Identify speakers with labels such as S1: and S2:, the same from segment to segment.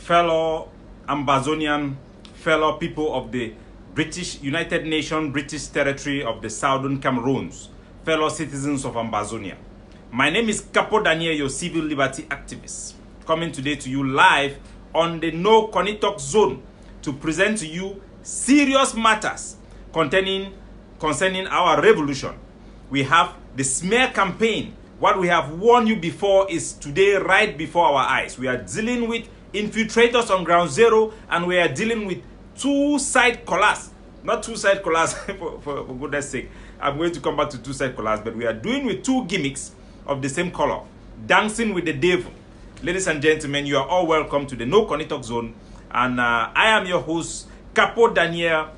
S1: fellow Ambazonian, fellow people of the United Nations British territory of the Southern Cameroons, fellow citizens of Ambazonia. My name is Capo Daniel, your civil liberty activist, coming today to you live on the KUNNY Talk Zone to present to you serious matters concerning our revolution. We have the smear campaign. What we have warned you before is today right before our eyes. We are dealing with infiltrators on ground zero, and we are dealing with two-side collars. Not two-side collars, for goodness sake. I'm going to come back to two-side collars, but we are doing with two gimmicks of the same color. Dancing with the devil. Ladies and gentlemen, you are all welcome to the KUNNY Talk Zone. And I am your host, Capo Daniel,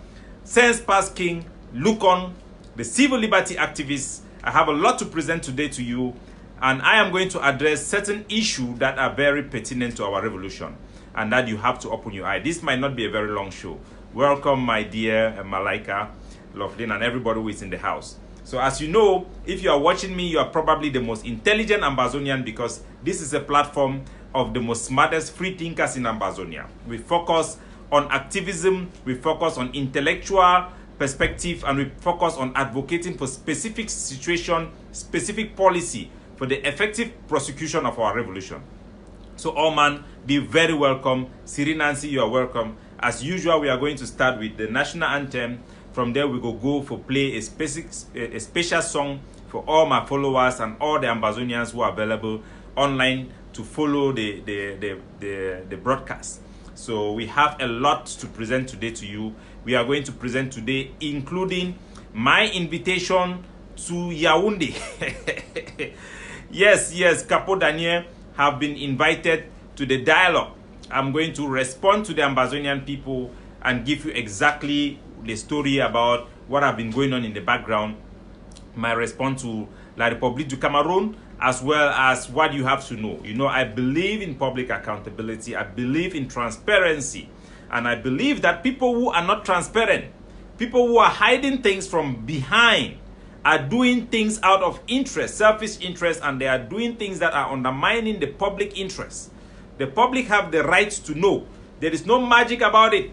S1: Sense Pass King, look on, the civil liberty activist. I have a lot to present today to you, and I am going to address certain issues that are very pertinent to our revolution and that you have to open your eye. This might not be a very long show. Welcome, my dear Malaika, Lovelin, and everybody who is in the house. So as you know, if you are watching me, you are probably the most intelligent Ambazonian, because this is a platform of the most smartest free thinkers in Ambazonia. We focus on activism, we focus on intellectual perspective, and we focus on advocating for specific situation, specific policy for the effective prosecution of our revolution. So all man, be very welcome. Siri Nancy, you are welcome. As usual, we are going to start with the national anthem. From there, we go for play a special song for all my followers and all the Ambazonians who are available online to follow the broadcast. So we have a lot to present today to you. We are going to present today, including my invitation to Yaoundé. Yes, Capo Daniel have been invited to the dialogue. I'm going to respond to the Ambazonian people and give you exactly the story about what have been going on in the background, my response to La République du Cameroon, as well as what you have to know. You know, I believe in public accountability, I believe in transparency, and I believe that people who are not transparent, people who are hiding things from behind, are doing things out of interest, selfish interest, and they are doing things that are undermining the public interest. The public have the right to know. There is no magic about it.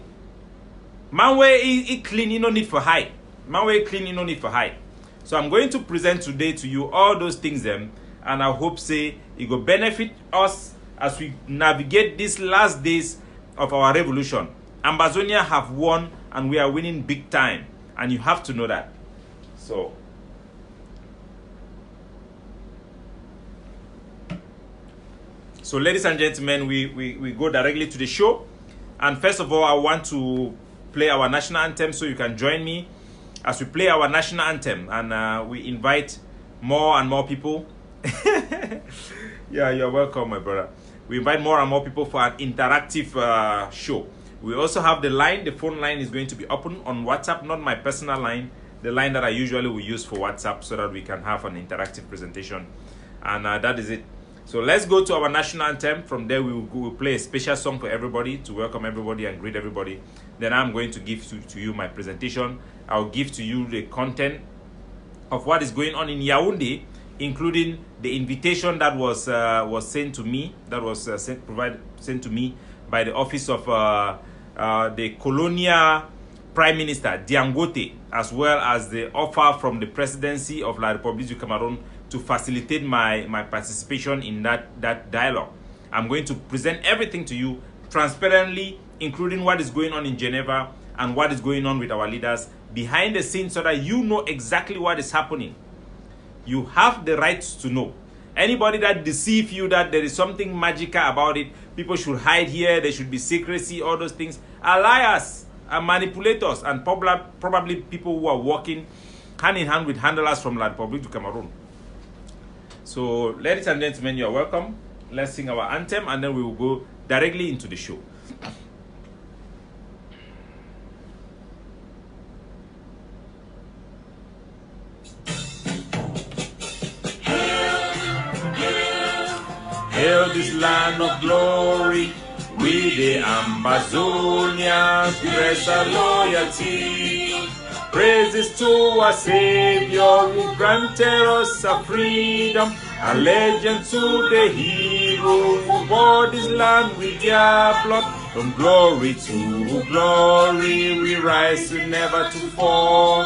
S1: Man way is clean, you no need for hide. Man way clean, you no need for hide. So I'm going to present today to you all those things and I hope say it will benefit us as we navigate these last days of our revolution. Ambazonia have won, and we are winning big time, and you have to know that. So ladies and gentlemen, we go directly to the show. And first of all, I want to play our national anthem so you can join me as we play our national anthem, and we invite more and more people. Yeah, you're welcome, my brother. We invite more and more people for an interactive show. We also have the line. The phone line is going to be open on WhatsApp, not my personal line, the line that I usually will use for WhatsApp, so that we can have an interactive presentation. And that is it. So let's go to our national anthem. From there, we'll play a special song for everybody to welcome everybody and greet everybody. Then I'm going to give to you my presentation. I'll give to you the content of what is going on in Yaoundé, including the invitation that was sent to me, that was sent to me by the office of the colonial Prime Minister Diangote, as well as the offer from the presidency of La République du Cameroon to facilitate my participation in that dialogue. I'm going to present everything to you transparently, including what is going on in Geneva and what is going on with our leaders behind the scenes, so that you know exactly what is happening. You have the right to know. Anybody that deceives you that there is something magical about it, people should hide here, there should be secrecy, all those things, are liars, are manipulators, and probably people who are working hand in hand with handlers from La République du Cameroon. So, ladies and gentlemen, you are welcome. Let's sing our anthem, and then we will go directly into the show. Hail this land of glory, we the Ambazonians press our loyalty. Praises to our Savior who granted us our freedom. Allegiance to the hero who bought this land with their blood. From glory to glory we rise to never to fall.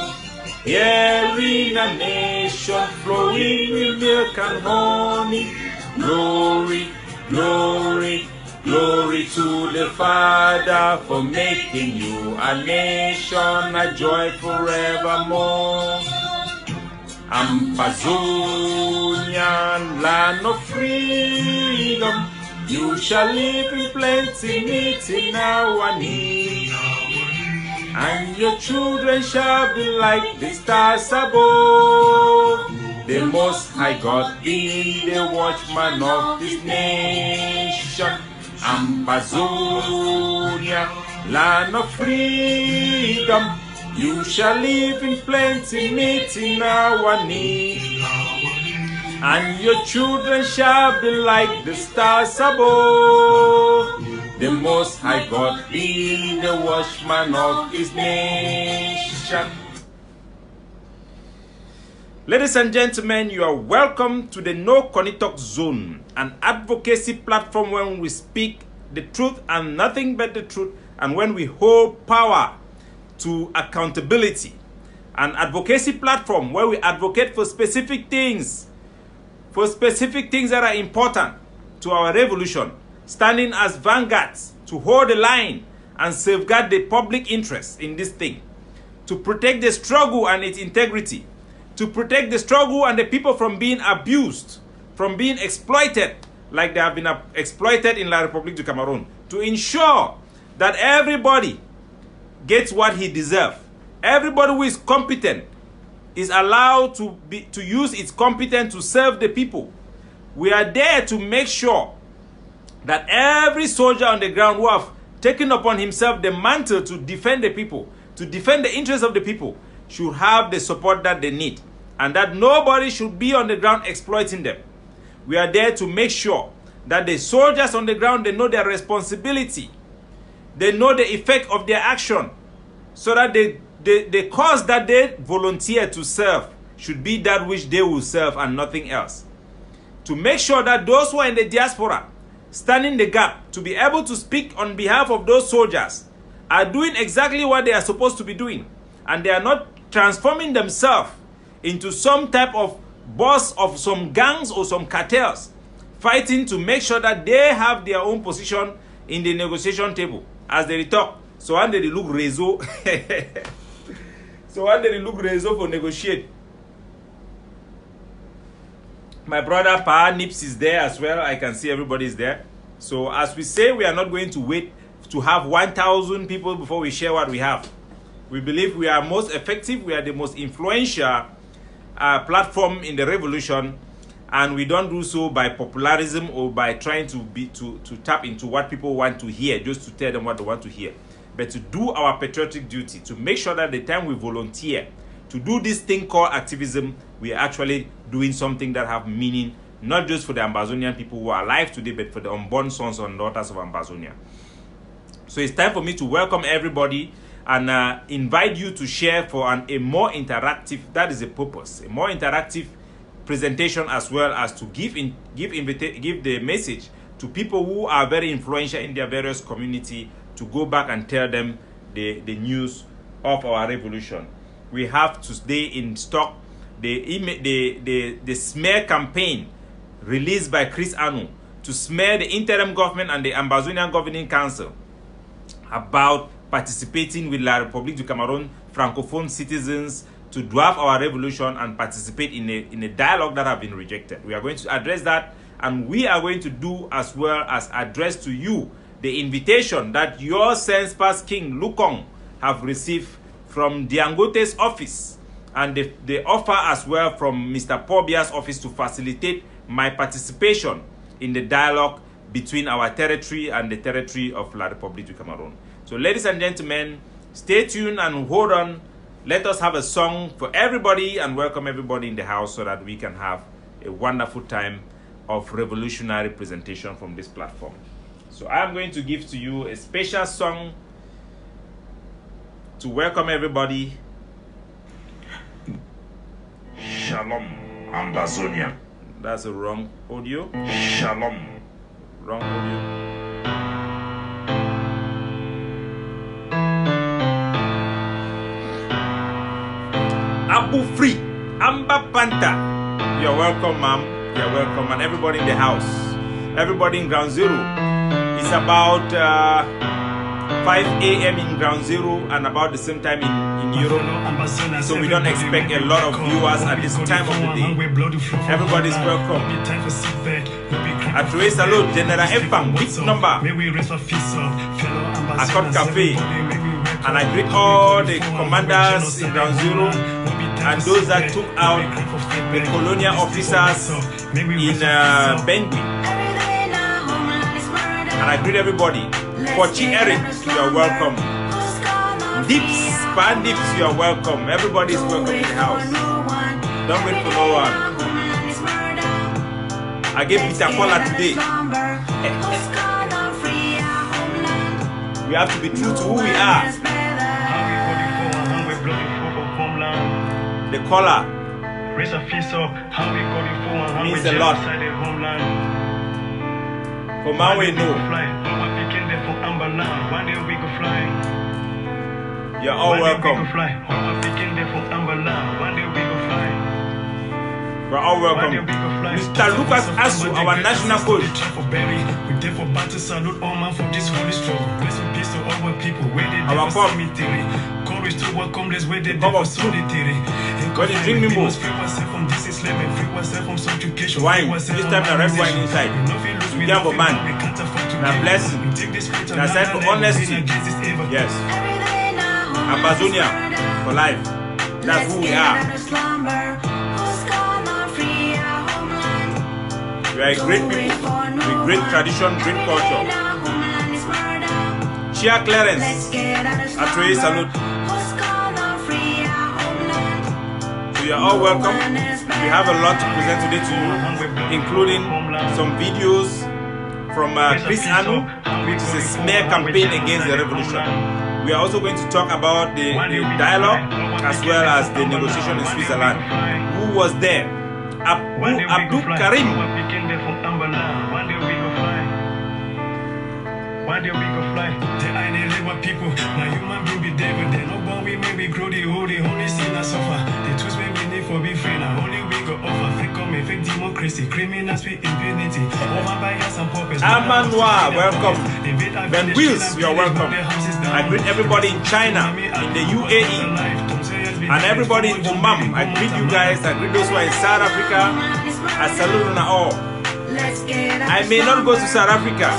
S1: Here in a nation flowing with milk and honey. Glory, glory, glory to the Father for making you a nation, a joy forevermore. Ambazonian, land of freedom, you shall live in plenty, meeting our need. And your children shall be like the stars above. The Most High God being the watchman of this nation. Ambazonia, land of freedom, you shall live in plenty, meeting our need. And your children shall be like the stars above. The Most High God being the watchman of his nation. Ladies and gentlemen, you are welcome to the KUNNY Talk Zone, an advocacy platform when we speak the truth and nothing but the truth, and when we hold power to accountability. An advocacy platform where we advocate for specific things that are important to our revolution, standing as vanguards to hold the line and safeguard the public interest in this thing, to protect the struggle and its integrity, to protect the struggle and the people from being abused, from being exploited like they have been exploited in La République du Cameroon, to ensure that everybody gets what he deserves. Everybody who is competent is allowed to use its competence to serve the people. We are there to make sure that every soldier on the ground who have taken upon himself the mantle to defend the people, to defend the interests of the people, should have the support that they need, and that nobody should be on the ground exploiting them. We are there to make sure that the soldiers on the ground, they know their responsibility. They know the effect of their action, so that the cause that they volunteer to serve should be that which they will serve and nothing else. To make sure that those who are in the diaspora, standing the gap, to be able to speak on behalf of those soldiers, are doing exactly what they are supposed to be doing. And they are not transforming themselves into some type of boss of some gangs or some cartels, fighting to make sure that they have their own position in the negotiation table. As they talk, so when they look réseau, so when they look réseau for negotiate. My brother Pa Nips is there as well. I can see everybody is there. So as we say, we are not going to wait to have 1,000 people before we share what we have. We believe we are most effective. We are the most influential platform in the revolution, and we don't do so by popularism or by trying to tap into what people want to hear, just to tell them what they want to hear, but to do our patriotic duty, to make sure that the time we volunteer to do this thing called activism, we are actually doing something that have meaning, not just for the Ambazonian people who are alive today, but for the unborn sons and daughters of Ambazonia. So it's time for me to welcome everybody and invite you to share for a more interactive, that is the purpose, a more interactive presentation, as well as to give the message to people who are very influential in their various community, to go back and tell them the news of our revolution. We have today in stock the smear campaign released by Chris Anu to smear the interim government and the Ambazonian Governing Council about participating with La République du Cameroon francophone citizens to dwarf our revolution and participate in a dialogue that have been rejected. We are going to address that, and we are going to do as well as address to you the invitation that your Sense-Pass King Lukong have received from Diangote's office, and the offer as well from Mr. Pobia's office to facilitate my participation in the dialogue between our territory and the territory of La République du Cameroon. So ladies and gentlemen, stay tuned and hold on. Let us have a song for everybody and welcome everybody in the house so that we can have a wonderful time of revolutionary presentation from this platform. So I am going to give to you a special song to welcome everybody. Shalom, Ambazonia. That's a wrong audio.
S2: Shalom.
S1: Wrong audio. Abu Free, Amber Panther. You're welcome, ma'am. You're welcome, and everybody in the house. Everybody in Ground Zero. It's about 5 a.m. in Ground Zero and about the same time in Europe. So we don't expect a lot of viewers at this time of the day. Everybody's welcome. I trace salute General Empang, big number. I got cafe. And I greet all the commanders in Ground Zero and those that took out the colonial officers in Bengui. And I greet everybody. Pochi Eric, you are welcome. Dips, Pan Dips, you are welcome. Everybody is welcome in the house. Don't wait for no one. I gave Peter Cola today. We have to be true to who we are. The color means a lot. For man we know. You're all welcome. We're all welcome. Mr. Lucas Asu, our national coach. Our pop. Cup of soup. When you drink me more. Wine. This time the red wine inside. We can for man. Now blessing. Now sign for honesty. Yes. Amazonia for life. That's who we are. We are a great people with great tradition, great culture. Chia Clarence, Atoye salute. So you are all welcome. We have a lot to present today to you, including some videos from Chris Anu, which is a smear campaign against the revolution. We are also going to talk about the dialogue as well as the negotiation in Switzerland. Who was there? Abdul Karim. One day we go fly. They ain't a labor people. Now human being be devil. They no born we may we grow the holy sin and suffer. The tools we need for be free. Now only we go offer. Fake come fake democracy. Criminals with impunity. Over bias and purpose. Amanwa, welcome. Ben Wills, you are welcome. I greet everybody in China, in the UAE, and everybody in Oman. I greet you guys. I greet those who are in South Africa. I salute you all. I may not go to South Africa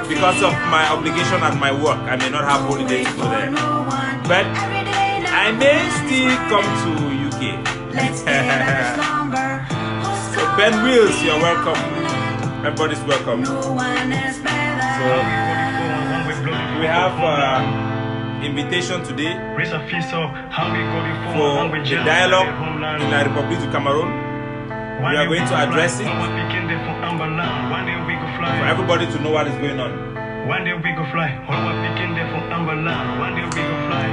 S1: because of my obligation at my work. I may not have holiday to go there, but I may still come to UK. So Ben Wills, you're welcome. Everybody's welcome. So we have invitation today for the dialogue in the Republic of Cameroon. We are going to address it for everybody to know what is going on. One day we go fly. One day we go fly.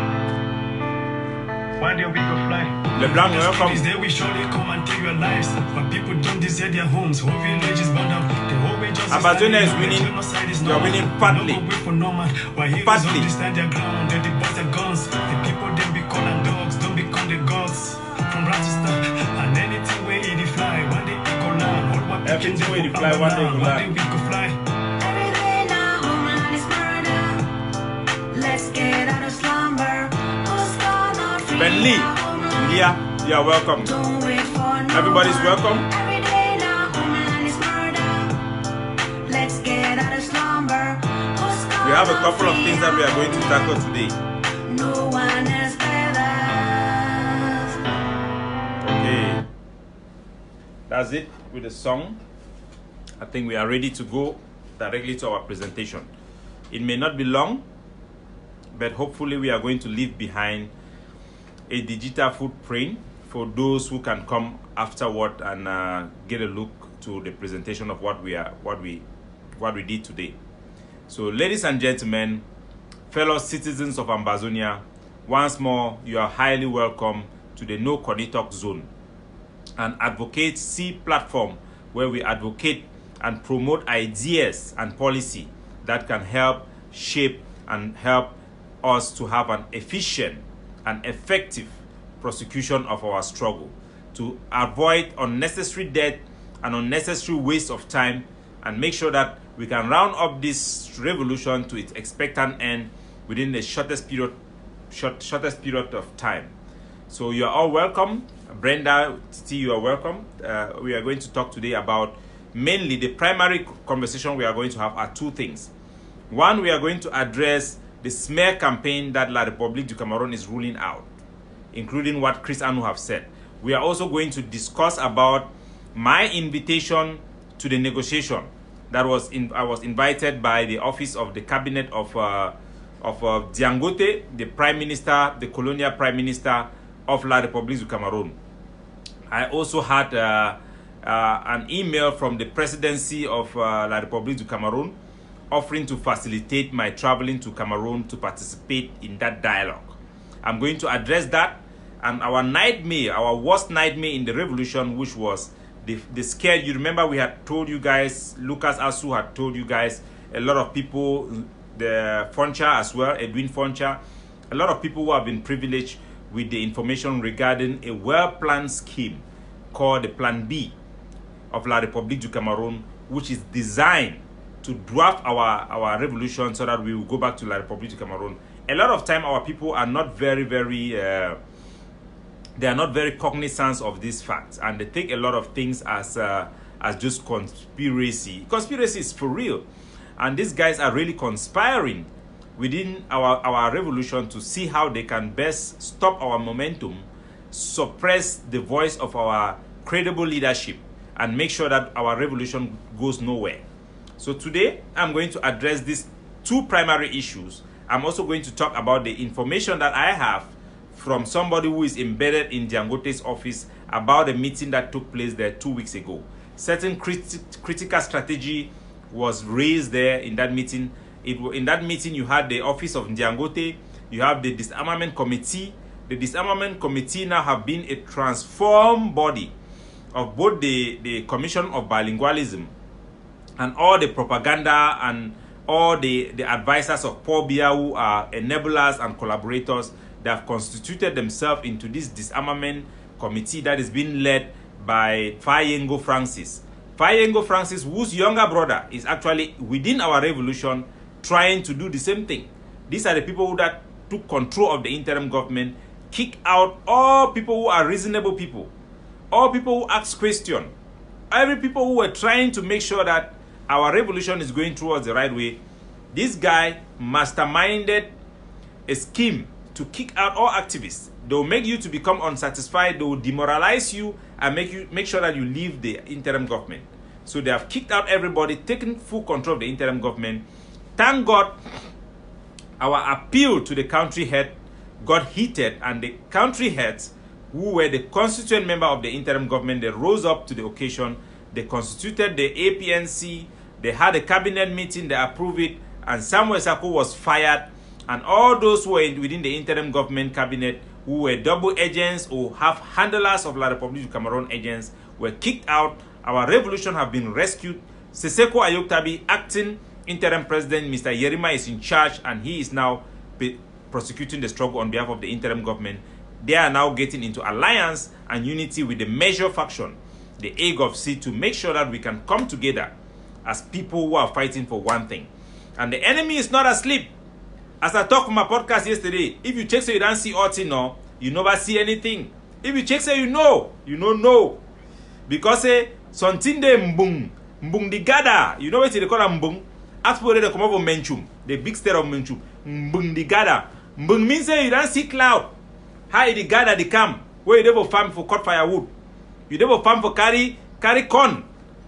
S1: One day we go fly. LeBlanc, welcome. This day we surely come and take your lives. But people don't desert their homes. Whole villages burned down. The whole way just Amazonia is winning. You are winning partly. Partly. Their ground. The boys are guns. The people then be calling dogs. Don't become the gods. From Rochester. And anything where it fly. One day it go land. Everything where it fly. One day go land. One day we go fly. Let's get out of slumber. Ben Lee, Leah, you are welcome. Everybody's welcome. Let's get out of slumber. We have a couple of things that we are going to tackle today. No one is better. Okay, that's it with the song. I think we are ready to go directly to our presentation. It may not be long, but hopefully we are going to leave behind a digital footprint for those who can come afterward and get a look to the presentation of what we did today. So, ladies and gentlemen, fellow citizens of Ambazonia, once more you are highly welcome to the KUNNY Talk Zone, an advocacy platform where we advocate and promote ideas and policy that can help shape and help us to have an efficient and effective prosecution of our struggle, to avoid unnecessary death and unnecessary waste of time, and make sure that we can round up this revolution to its expectant end within the shortest period of time. So you are all welcome. Brenda, Titi, you are welcome. We are going to talk today about mainly the primary conversation we are going to have are two things. One, we are going to address the smear campaign that La République du Cameroun is ruling out, including what Chris Anu have said. We are also going to discuss about my invitation to the negotiation that I was invited by the office of the cabinet of Diangote, the prime minister, the colonial prime minister of La République du Cameroun. I also had an email from the presidency of La République du Cameroun offering to facilitate my traveling to Cameroon to participate in that dialogue. I'm going to address that and our nightmare, our worst nightmare in the revolution, which was the scare. You remember we had told you guys, Lucas Asu had told you guys, a lot of people, the Foncha as well, Edwin Foncha, a lot of people who have been privileged with the information regarding a well-planned scheme called the Plan B of La République du Cameroun, which is designed to dwarf our revolution so that we will go back to La République du Cameroun. A lot of time our people are not very cognizant of these facts, and they take a lot of things as just conspiracy. Conspiracy is for real, and these guys are really conspiring within our revolution to see how they can best stop our momentum, suppress the voice of our credible leadership, and make sure that our revolution goes nowhere. So today, I'm going to address these two primary issues. I'm also going to talk about the information that I have from somebody who is embedded in Diangote's office about a meeting that took place there 2 weeks ago. Certain critical strategy was raised there in that meeting. In that meeting, you had the office of Diangote, you have the disarmament committee. The disarmament committee now have been a transformed body of both the Commission of Bilingualism and all the propaganda and all the advisors of Paul Biya, who are enablers and collaborators, that have constituted themselves into this disarmament committee that is being led by Fayengo Francis. Fayengo Francis, whose younger brother is actually within our revolution trying to do the same thing. These are the people that took control of the interim government, kick out all people who are reasonable people, all people who ask questions, every people who were trying to make sure that our revolution is going towards the right way. This guy masterminded a scheme to kick out all activists. They will make you to become unsatisfied. They will demoralize you and make sure that you leave the interim government. So they have kicked out everybody, taken full control of the interim government. Thank God, our appeal to the country head got heated, and the country heads, who were the constituent member of the interim government, they rose up to the occasion. They constituted the APNC. They had a cabinet meeting. They approved it, and Samuel Sako was fired. And all those who were within the interim government cabinet, who were double agents or half handlers of La République du Cameroun agents, were kicked out. Our revolution have been rescued. Seseko Ayoktabi, acting interim president, Mr. Yerima, is in charge, and he is now prosecuting the struggle on behalf of the interim government. They are now getting into alliance and unity with the major faction, the AGOVC, to make sure that we can come together as people who are fighting for one thing. And the enemy is not asleep. As I talked on my podcast yesterday, if you check so you don't see anything, no, you never see anything. If you check so you know no. Because something de mbung di gada. You know what they call mbung? Ask for the come over menchum, the big state of menchum. Mbung di gada. Mbung means you don't see cloud. How the gada they come? Where you never farm for cut firewood. You never farm for carry corn.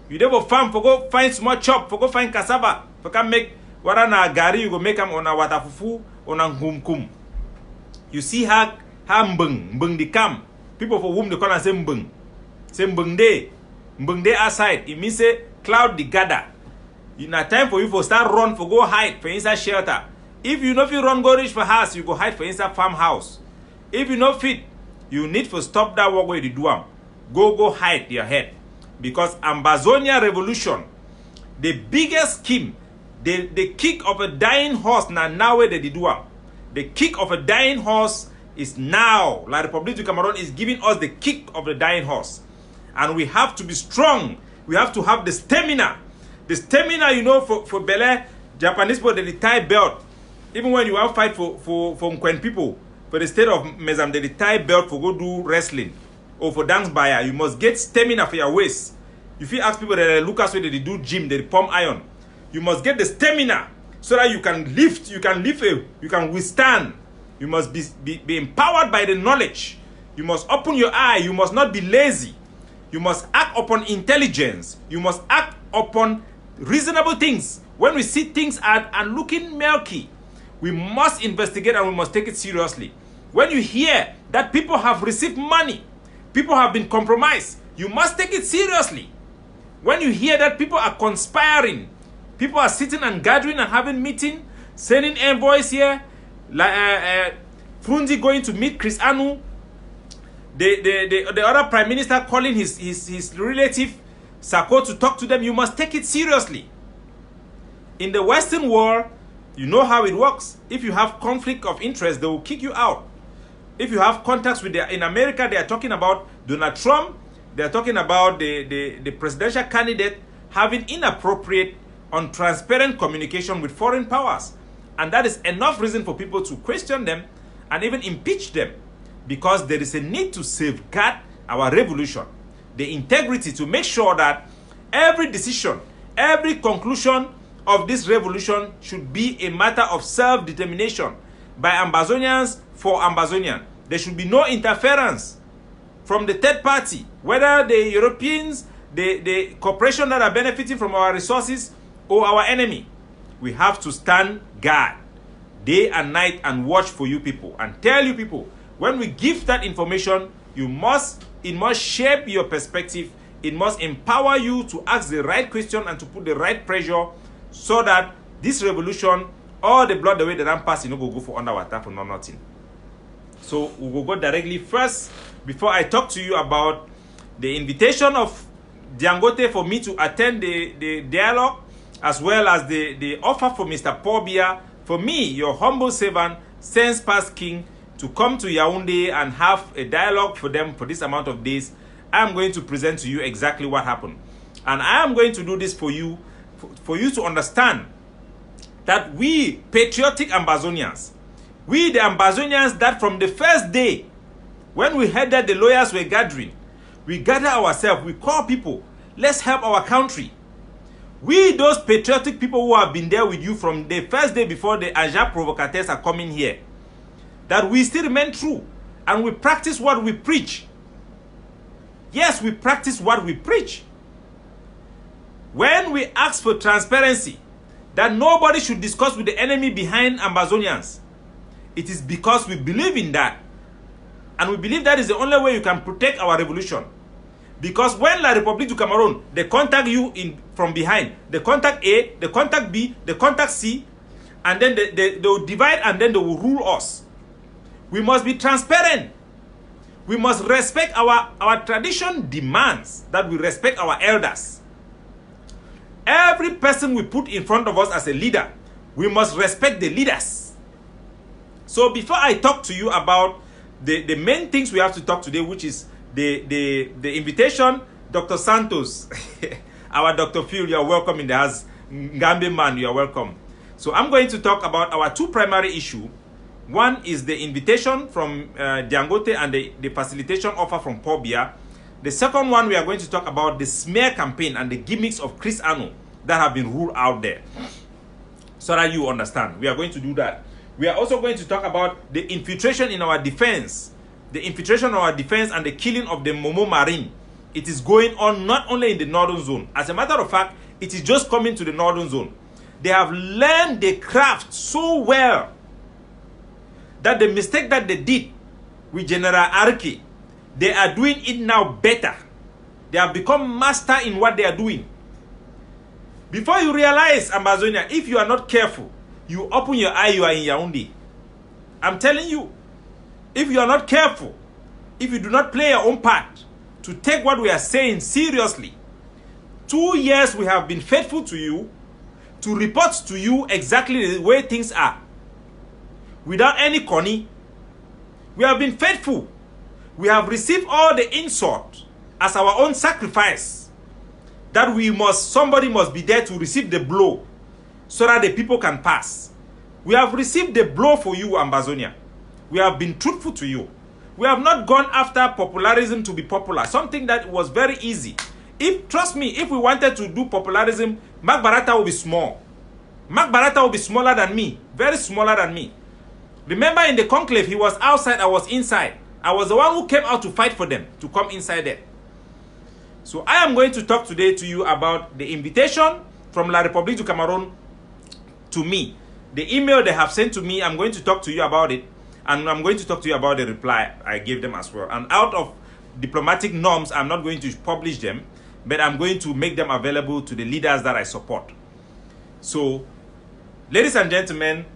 S1: You never farm for go find small chop, for go find cassava, for come make warana gari, you go make them on a watafufu, on a humkum. You see how mbung di come. People for whom they call and say mbung. Say mbung de outside. It means say cloud the gather. In a time for you for start run for go hide for inside shelter. If you know if you run go reach for house, you go hide for inside farmhouse. If you know fit, you need to stop that work where you do am. Go hide your head. Because Ambazonia revolution, the biggest scheme, the kick of a dying horse now where they do am. The kick of a dying horse is now. La République du Cameroon is giving us the kick of the dying horse. And we have to be strong. We have to have the stamina. The stamina, you know, for Bele, Japanese people, they tie belt. Even when you have fight for Nkwen people, for the state of Mezam, they tie belt for go do wrestling or for dance buyer. You must get stamina for your waist. If you ask people that look as way they do gym, they pump iron. You must get the stamina so that you can lift, you can withstand. You must be empowered by the knowledge. You must open your eye. You must not be lazy. You must act upon intelligence. You must act upon reasonable things. When we see things are looking murky, we must investigate and we must take it seriously. When you hear that people have received money, people have been compromised, you must take it seriously. When you hear that people are conspiring, people are sitting and gathering and having meeting, sending envoys here, like Frunzi going to meet Chris Anu, the other prime minister calling his relative Sako to talk to them, you must take it seriously. In the Western world, you know how it works. If you have conflict of interest, they will kick you out. If you have contacts with in America, they are talking about Donald Trump. They are talking about the presidential candidate having inappropriate, untransparent communication with foreign powers. And that is enough reason for people to question them and even impeach them. Because there is a need to safeguard our revolution. The integrity to make sure that every decision, every conclusion of this revolution should be a matter of self-determination by Ambazonians for Ambazonian. There should be no interference from the third party, whether the Europeans, the corporation that are benefiting from our resources, or our enemy. We have to stand guard day and night and watch for you people and tell you people, when we give that information, it must shape your perspective. It must empower you to ask the right question and to put the right pressure so that this revolution, all the blood the way that I'm passing, will go for underwater for nothing. So we will go directly first, before I talk to you about the invitation of Dangote for me to attend the dialogue, as well as the offer for Mr. Pobia, for me, your humble servant, since past king, to come to Yaoundé and have a dialogue for them for this amount of days. I am going to present to you exactly what happened. And I am going to do this for you to understand that we patriotic Ambazonians, we the Ambazonians that from the first day, when we heard that the lawyers were gathering, we gather ourselves, we call people, let's help our country. We, those patriotic people who have been there with you from the first day before the agents provocateurs are coming here, that we still remain true and we practice what we preach. Yes, we practice what we preach. When we ask for transparency, that nobody should discuss with the enemy behind Ambazonians, it is because we believe in that. And we believe that is the only way you can protect our revolution. Because when La République du Cameroon, they contact you from behind, they contact A, they contact B, they contact C, and then they will divide and then they will rule us. We must be transparent. We must respect our tradition demands that we respect our elders. Every person we put in front of us as a leader, we must respect the leaders. So before I talk to you about the main things we have to talk today, which is the invitation, Dr. Santos, our Dr. Phil, you are welcome in the house. Ngambe man, you are welcome. So I'm going to talk about our two primary issues. One is the invitation from Dangote and the facilitation offer from Pobia. The second one, we are going to talk about the smear campaign and the gimmicks of Chris Anu that have been ruled out there. So that you understand. We are going to do that. We are also going to talk about the infiltration in our defense. The infiltration in our defense and the killing of the Momo Marine. It is going on not only in the northern zone. As a matter of fact, it is just coming to the northern zone. They have learned the craft so well that the mistake that they did with General Arki, they are doing it now better. They have become master in what they are doing. Before you realize, Ambazonia, if you are not careful, you open your eye, you are in Yaoundé. I'm telling you, if you are not careful, if you do not play your own part to take what we are saying seriously, 2 years we have been faithful to you, to report to you exactly the way things are. Without any conny. We have been faithful. We have received all the insult as our own sacrifice. That somebody must be there to receive the blow so that the people can pass. We have received the blow for you, Ambazonia. We have been truthful to you. We have not gone after popularism to be popular, something that was very easy. Trust me, if we wanted to do popularism, Mark Barata will be small. Mark Barata will be smaller than me, very smaller than me. Remember in the conclave, he was outside, I was inside. I was the one who came out to fight for them, to come inside there. So I am going to talk today to you about the invitation from La République du Cameroun to me. The email they have sent to me, I'm going to talk to you about it. And I'm going to talk to you about the reply I gave them as well. And out of diplomatic norms, I'm not going to publish them, but I'm going to make them available to the leaders that I support. So, ladies and gentlemen,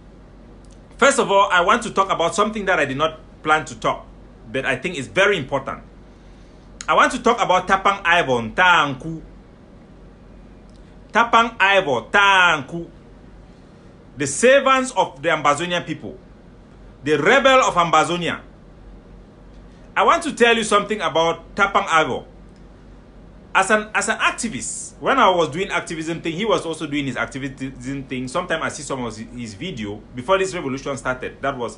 S1: first of all, I want to talk about something that I did not plan to talk, but I think is very important. I want to talk about Tapang Ivor Tanku. Tapang Ivor Tanku. The servants of the Ambazonian people. The rebel of Ambazonia. I want to tell you something about Tapang Ivor. As an activist, when I was doing activism thing, he was also doing his activism thing. Sometimes I see some of his video before this revolution started. That was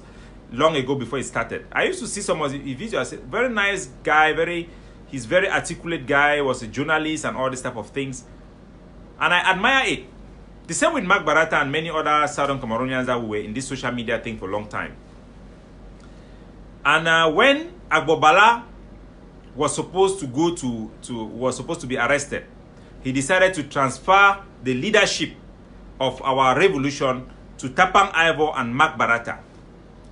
S1: long ago before it started. I used to see some of his videos. I said, very nice guy, he's very articulate guy, was a journalist and all this type of things. And I admire it. The same with Mark Barata and many other Southern Cameroonians that were in this social media thing for a long time. And when Agbobala was supposed to be arrested, he decided to transfer the leadership of our revolution to Tapang Ivor and Mark Barata.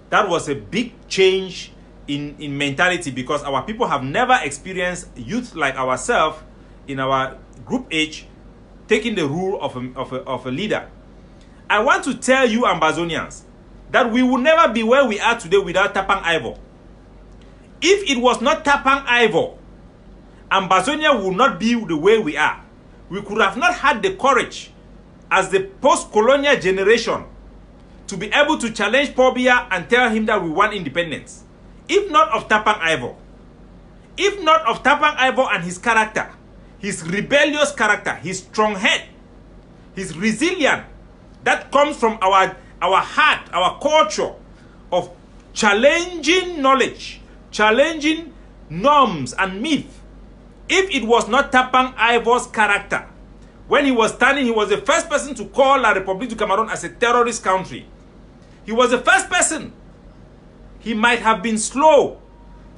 S1: That was a big change in mentality, because our people have never experienced youth like ourselves in our group age taking the rule of a leader. I want to tell you, Ambazonians, that we will never be where we are today without Tapang Ivor. If it was not Tapang Ivor, Ambazonia would not be the way we are. We could have not had the courage as the post-colonial generation to be able to challenge Pobia and tell him that we want independence. If not of Tapang Ivor. If not of Tapang Ivor and his character, his rebellious character, his strong head, his resilience, that comes from our heart, our culture of challenging knowledge, challenging norms and myth. If it was not Tapang Ivor's character, when he was standing, he was the first person to call La République du Cameroun as a terrorist country. He was the first person. He might have been slow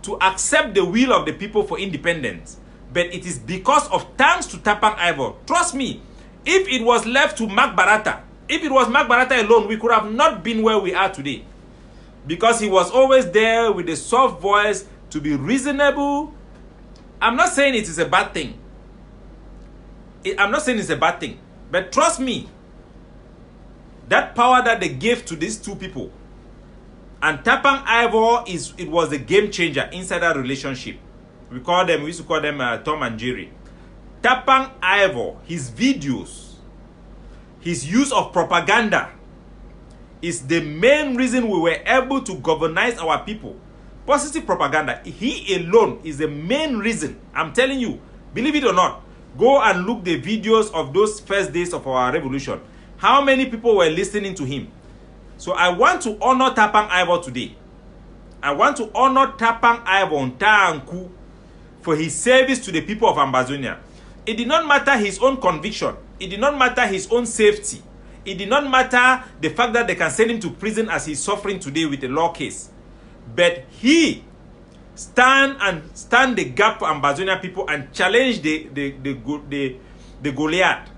S1: to accept the will of the people for independence, but it is because of thanks to Tapang Ivor. Trust me, if it was left to Mark Barata, if it was Mark Barata alone, we could have not been where we are today. Because he was always there with a soft voice to be reasonable. I'm not saying it is a bad thing. I'm not saying it's a bad thing. But trust me, that power that they gave to these two people, and Tapang Ivor, it was a game changer inside that relationship. We used to call them Tom and Jerry. Tapang Ivor, his videos, his use of propaganda is the main reason we were able to governize our people. Positive propaganda, he alone is the main reason. I'm telling you, believe it or not, go and look the videos of those first days of our revolution. How many people were listening to him? So I want to honor Tapang Ivor today. I want to honor Tapang Ivor Ntanku for his service to the people of Ambazonia. It did not matter his own conviction. It did not matter his own safety. It did not matter the fact that they can send him to prison as he's suffering today with a law case. But he stand the gap for Ambazonia people and challenge the Goliath.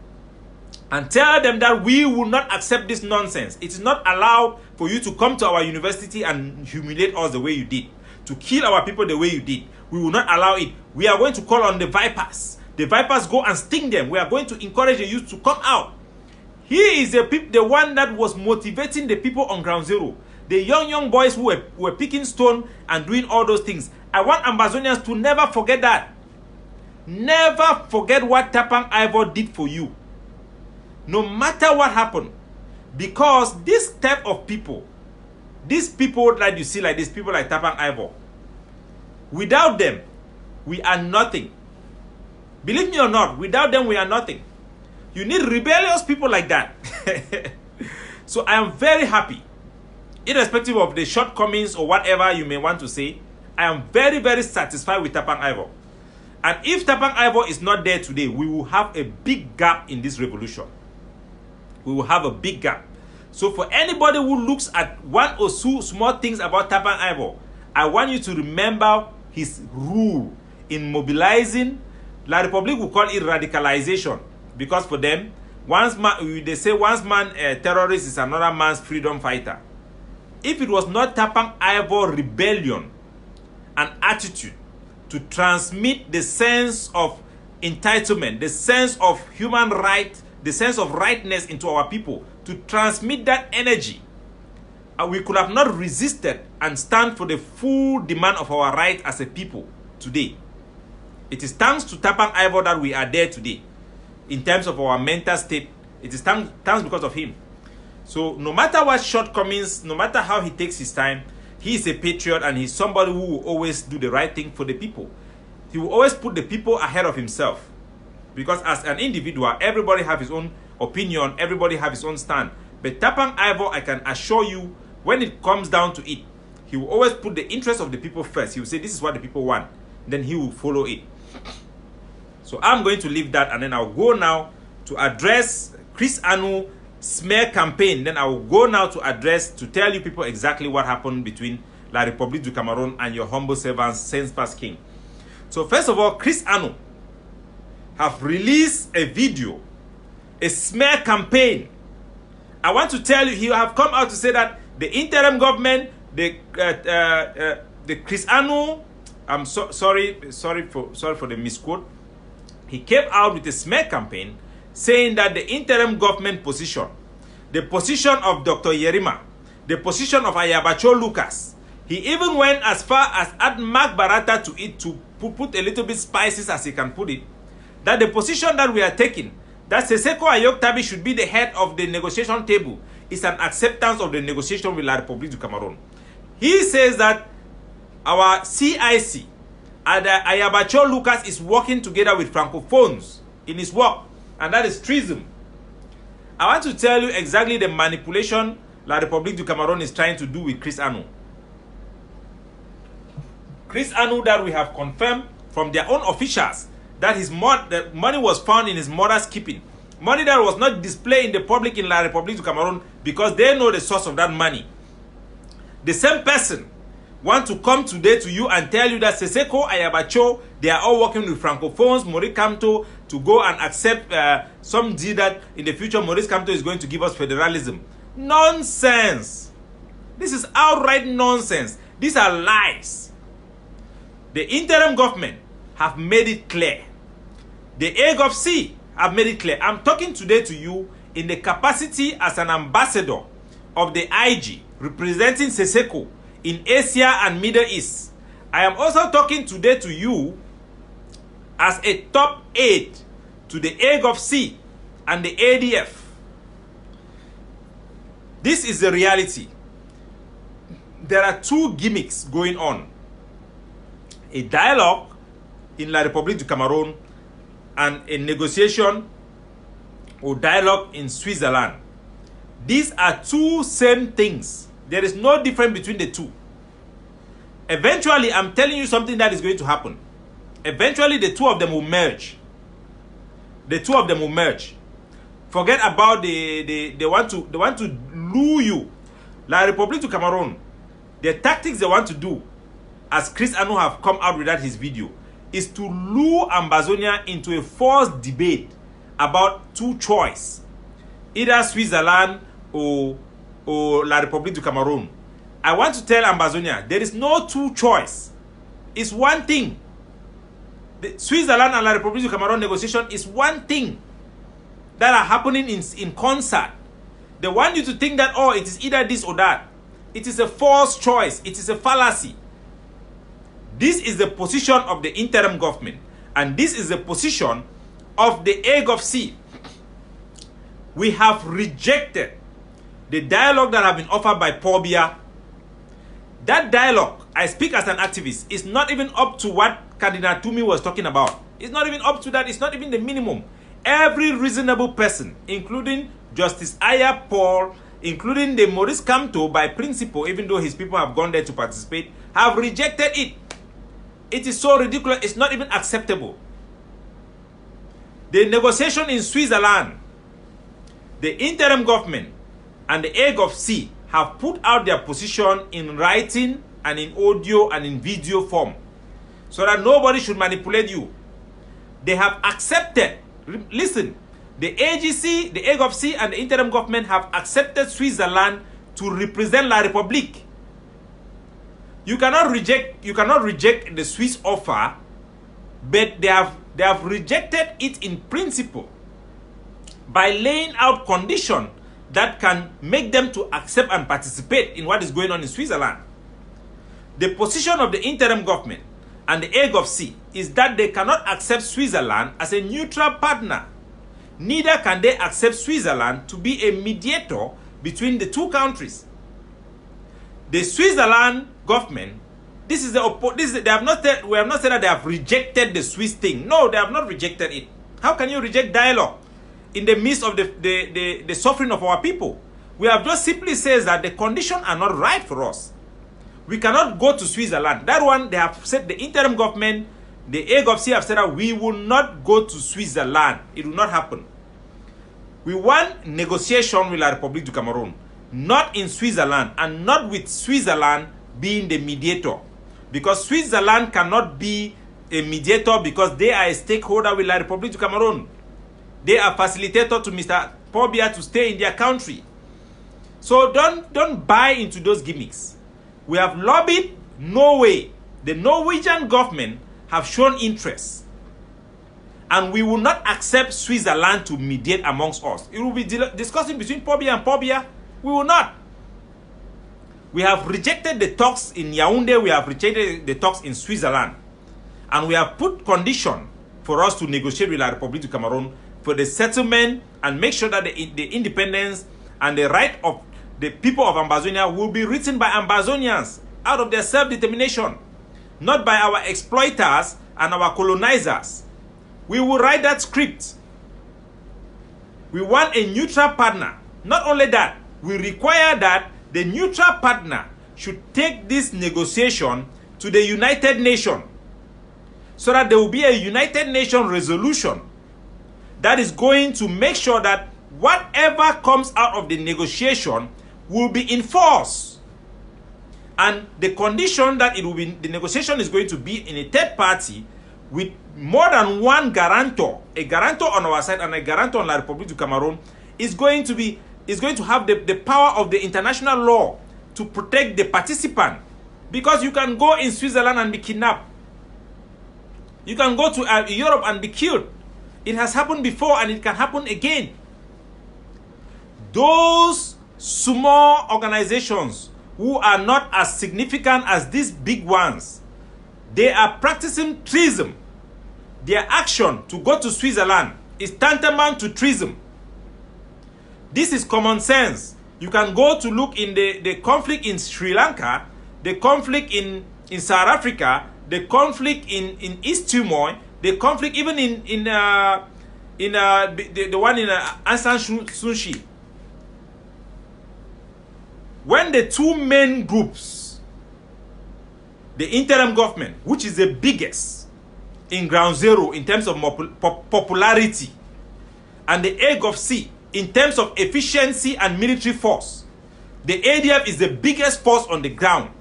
S1: And tell them that we will not accept this nonsense. It is not allowed for you to come to our university and humiliate us the way you did. To kill our people the way you did. We will not allow it. We are going to call on the vipers. The vipers go and sting them. We are going to encourage the youth to come out. He is the one that was motivating the people on ground zero. The young boys who were picking stone and doing all those things. I want Ambazonians to never forget that. Never forget what Tapang Ivor did for you. No matter what happened. Because this type of people, these people that you see like these people like Tapang Ivor, without them, we are nothing. Believe me or not, without them, we are nothing. You need rebellious people like that. So I am very happy, irrespective of the shortcomings or whatever you may want to say, I am very, very satisfied with Tapang Ivor. And if Tapang Ivor is not there today, we will have a big gap in this revolution. We will have a big gap. So for anybody who looks at one or two small things about Tapang Ivor, I want you to remember his rule in mobilizing. La Republique will call it radicalization, because for them, they say once man terrorist is another man's freedom fighter. If it was not Tapang Ivor rebellion and attitude to transmit the sense of entitlement, the sense of human right, the sense of rightness into our people, to transmit that energy, we could have not resisted and stand for the full demand of our right as a people today. It is thanks to Tapang Ivor that we are there today. In terms of our mental state, it is thanks because of him. So no matter what shortcomings, no matter how he takes his time, he is a patriot and he's somebody who will always do the right thing for the people. He will always put the people ahead of himself. Because as an individual, everybody have his own opinion, everybody have his own stand. But Tapang Ivor, I can assure you, when it comes down to it, he will always put the interest of the people first. He will say, this is what the people want. Then he will follow it. So I'm going to leave that, and then I'll go now to address Chris Anu smear campaign. Then I will go now to tell you people exactly what happened between La République du Cameroun and your humble servant, Saint Pass King. So first of all, Chris Anu have released a video, a smear campaign. I want to tell you, he have come out to say that the interim government, the Chris Anu, I'm sorry for the misquote. He came out with a smear campaign saying that the interim government position, the position of Dr. Yerima, the position of Ayabacho Lucas, he even went as far as add Mark Barata to it to put a little bit spices as he can put it, that the position that we are taking, that Seseko Ayok Tabi should be the head of the negotiation table, is an acceptance of the negotiation with La République du Cameroun. He says that our CIC, Ayabacho Lucas, is working together with Francophones in his work, and that is treason. I want to tell you exactly the manipulation La République du Cameroun is trying to do with Chris Anu. Chris Anu, that we have confirmed from their own officials that the money was found in his mother's keeping. Money that was not displayed in the public in La République du Cameroun because they know the source of that money. The same person want to come today to you and tell you that Seseko, Ayabacho, they are all working with Francophones, Maurice Kamto, to go and accept some deal that in the future Maurice Kamto is going to give us federalism. Nonsense. This is outright nonsense. These are lies. The interim government have made it clear. The AGOVC have made it clear. I'm talking today to you in the capacity as an ambassador of the IG representing Seseko in Asia and Middle East. I am also talking today to you as a top aide to the AGOVC and the ADF. This is the reality. There are two gimmicks going on. A dialogue in La République du Cameroun and a negotiation or dialogue in Switzerland. These are two same things. There is no difference between the two. Eventually, I'm telling you something that is going to happen. Eventually, the two of them will merge. The two of them will merge. Forget about they want to lure you. La République du Cameroun, the tactics they want to do, as Chris Anu have come out with that his video, is to lure Ambazonia into a false debate about two choices, either Switzerland or La République du Cameroun. I want to tell Ambazonia, there is no two choice. It's one thing. The Switzerland and La République du Cameroun negotiation is one thing that are happening in concert. They want you to think that, oh, it is either this or that. It is a false choice. It is a fallacy. This is the position of the interim government. And this is the position of the Hague of C. We have rejected the dialogue that have been offered by Paul Biya. That dialogue, I speak as an activist, is not even up to what Cardinal Tumi was talking about. It's not even up to that. It's not even the minimum. Every reasonable person, including Justice Aya Paul, including the Maurice Kamto by principle, even though his people have gone there to participate, have rejected it. It is so ridiculous. It's not even acceptable. The negotiation in Switzerland, the interim government and the Hague of C have put out their position in writing and in audio and in video form so that nobody should manipulate you. They have accepted, listen, the AGC, the Hague of C and the interim government have accepted Switzerland to represent La République. You cannot reject the Swiss offer, but they have rejected it in principle by laying out conditions that can make them to accept and participate in what is going on in Switzerland. The position of the interim government and the Hague of C is that they cannot accept Switzerland as a neutral partner. Neither can they accept Switzerland to be a mediator between the two countries. The Switzerland government, we have not said that they have rejected the Swiss thing. No, they have not rejected it. How can you reject dialogue in the midst of the suffering of our people? We have just simply said that the conditions are not right for us. We cannot go to Switzerland. That one, they have said, the interim government, the Hague of C have said that we will not go to Switzerland. It will not happen. We want negotiation with La République du Cameroon, not in Switzerland, and not with Switzerland being the mediator. Because Switzerland cannot be a mediator because they are a stakeholder with La République du Cameroon. They are facilitator to Mr. Paul Biya to stay in their country. So don't buy into those gimmicks. We have lobbied Norway. The Norwegian government have shown interest. And we will not accept Switzerland to mediate amongst us. It will be discussing between Paul Biya and Paul Biya. We will not. We have rejected the talks in Yaoundé. We have rejected the talks in Switzerland. And we have put condition for us to negotiate with La République du Cameroon for the settlement and make sure that the independence and the right of the people of Ambazonia will be written by Ambazonians out of their self-determination, not by our exploiters and our colonizers. We will write that script. We want a neutral partner. Not only that, we require that the neutral partner should take this negotiation to the United Nations so that there will be a United Nations resolution that is going to make sure that whatever comes out of the negotiation will be enforced. And the condition that it will be, the negotiation is going to be in a third party with more than one guarantor, a guarantor on our side and a guarantor on La République du Cameroon, is going to have the power of the international law to protect the participant. Because you can go in Switzerland and be kidnapped. You can go to Europe and be killed. It has happened before and it can happen again. Those small organizations who are not as significant as these big ones, they are practicing treason. Their action to go to Switzerland is tantamount to treason. This is common sense. You can go to look in the conflict in Sri Lanka, the conflict in South Africa, the conflict in East Timor, the conflict even in the one in Aung San Suu Kyi. When the two main groups, the interim government, which is the biggest in ground zero in terms of popularity, and the Hague of C in terms of efficiency and military force, the ADF is the biggest force on the ground.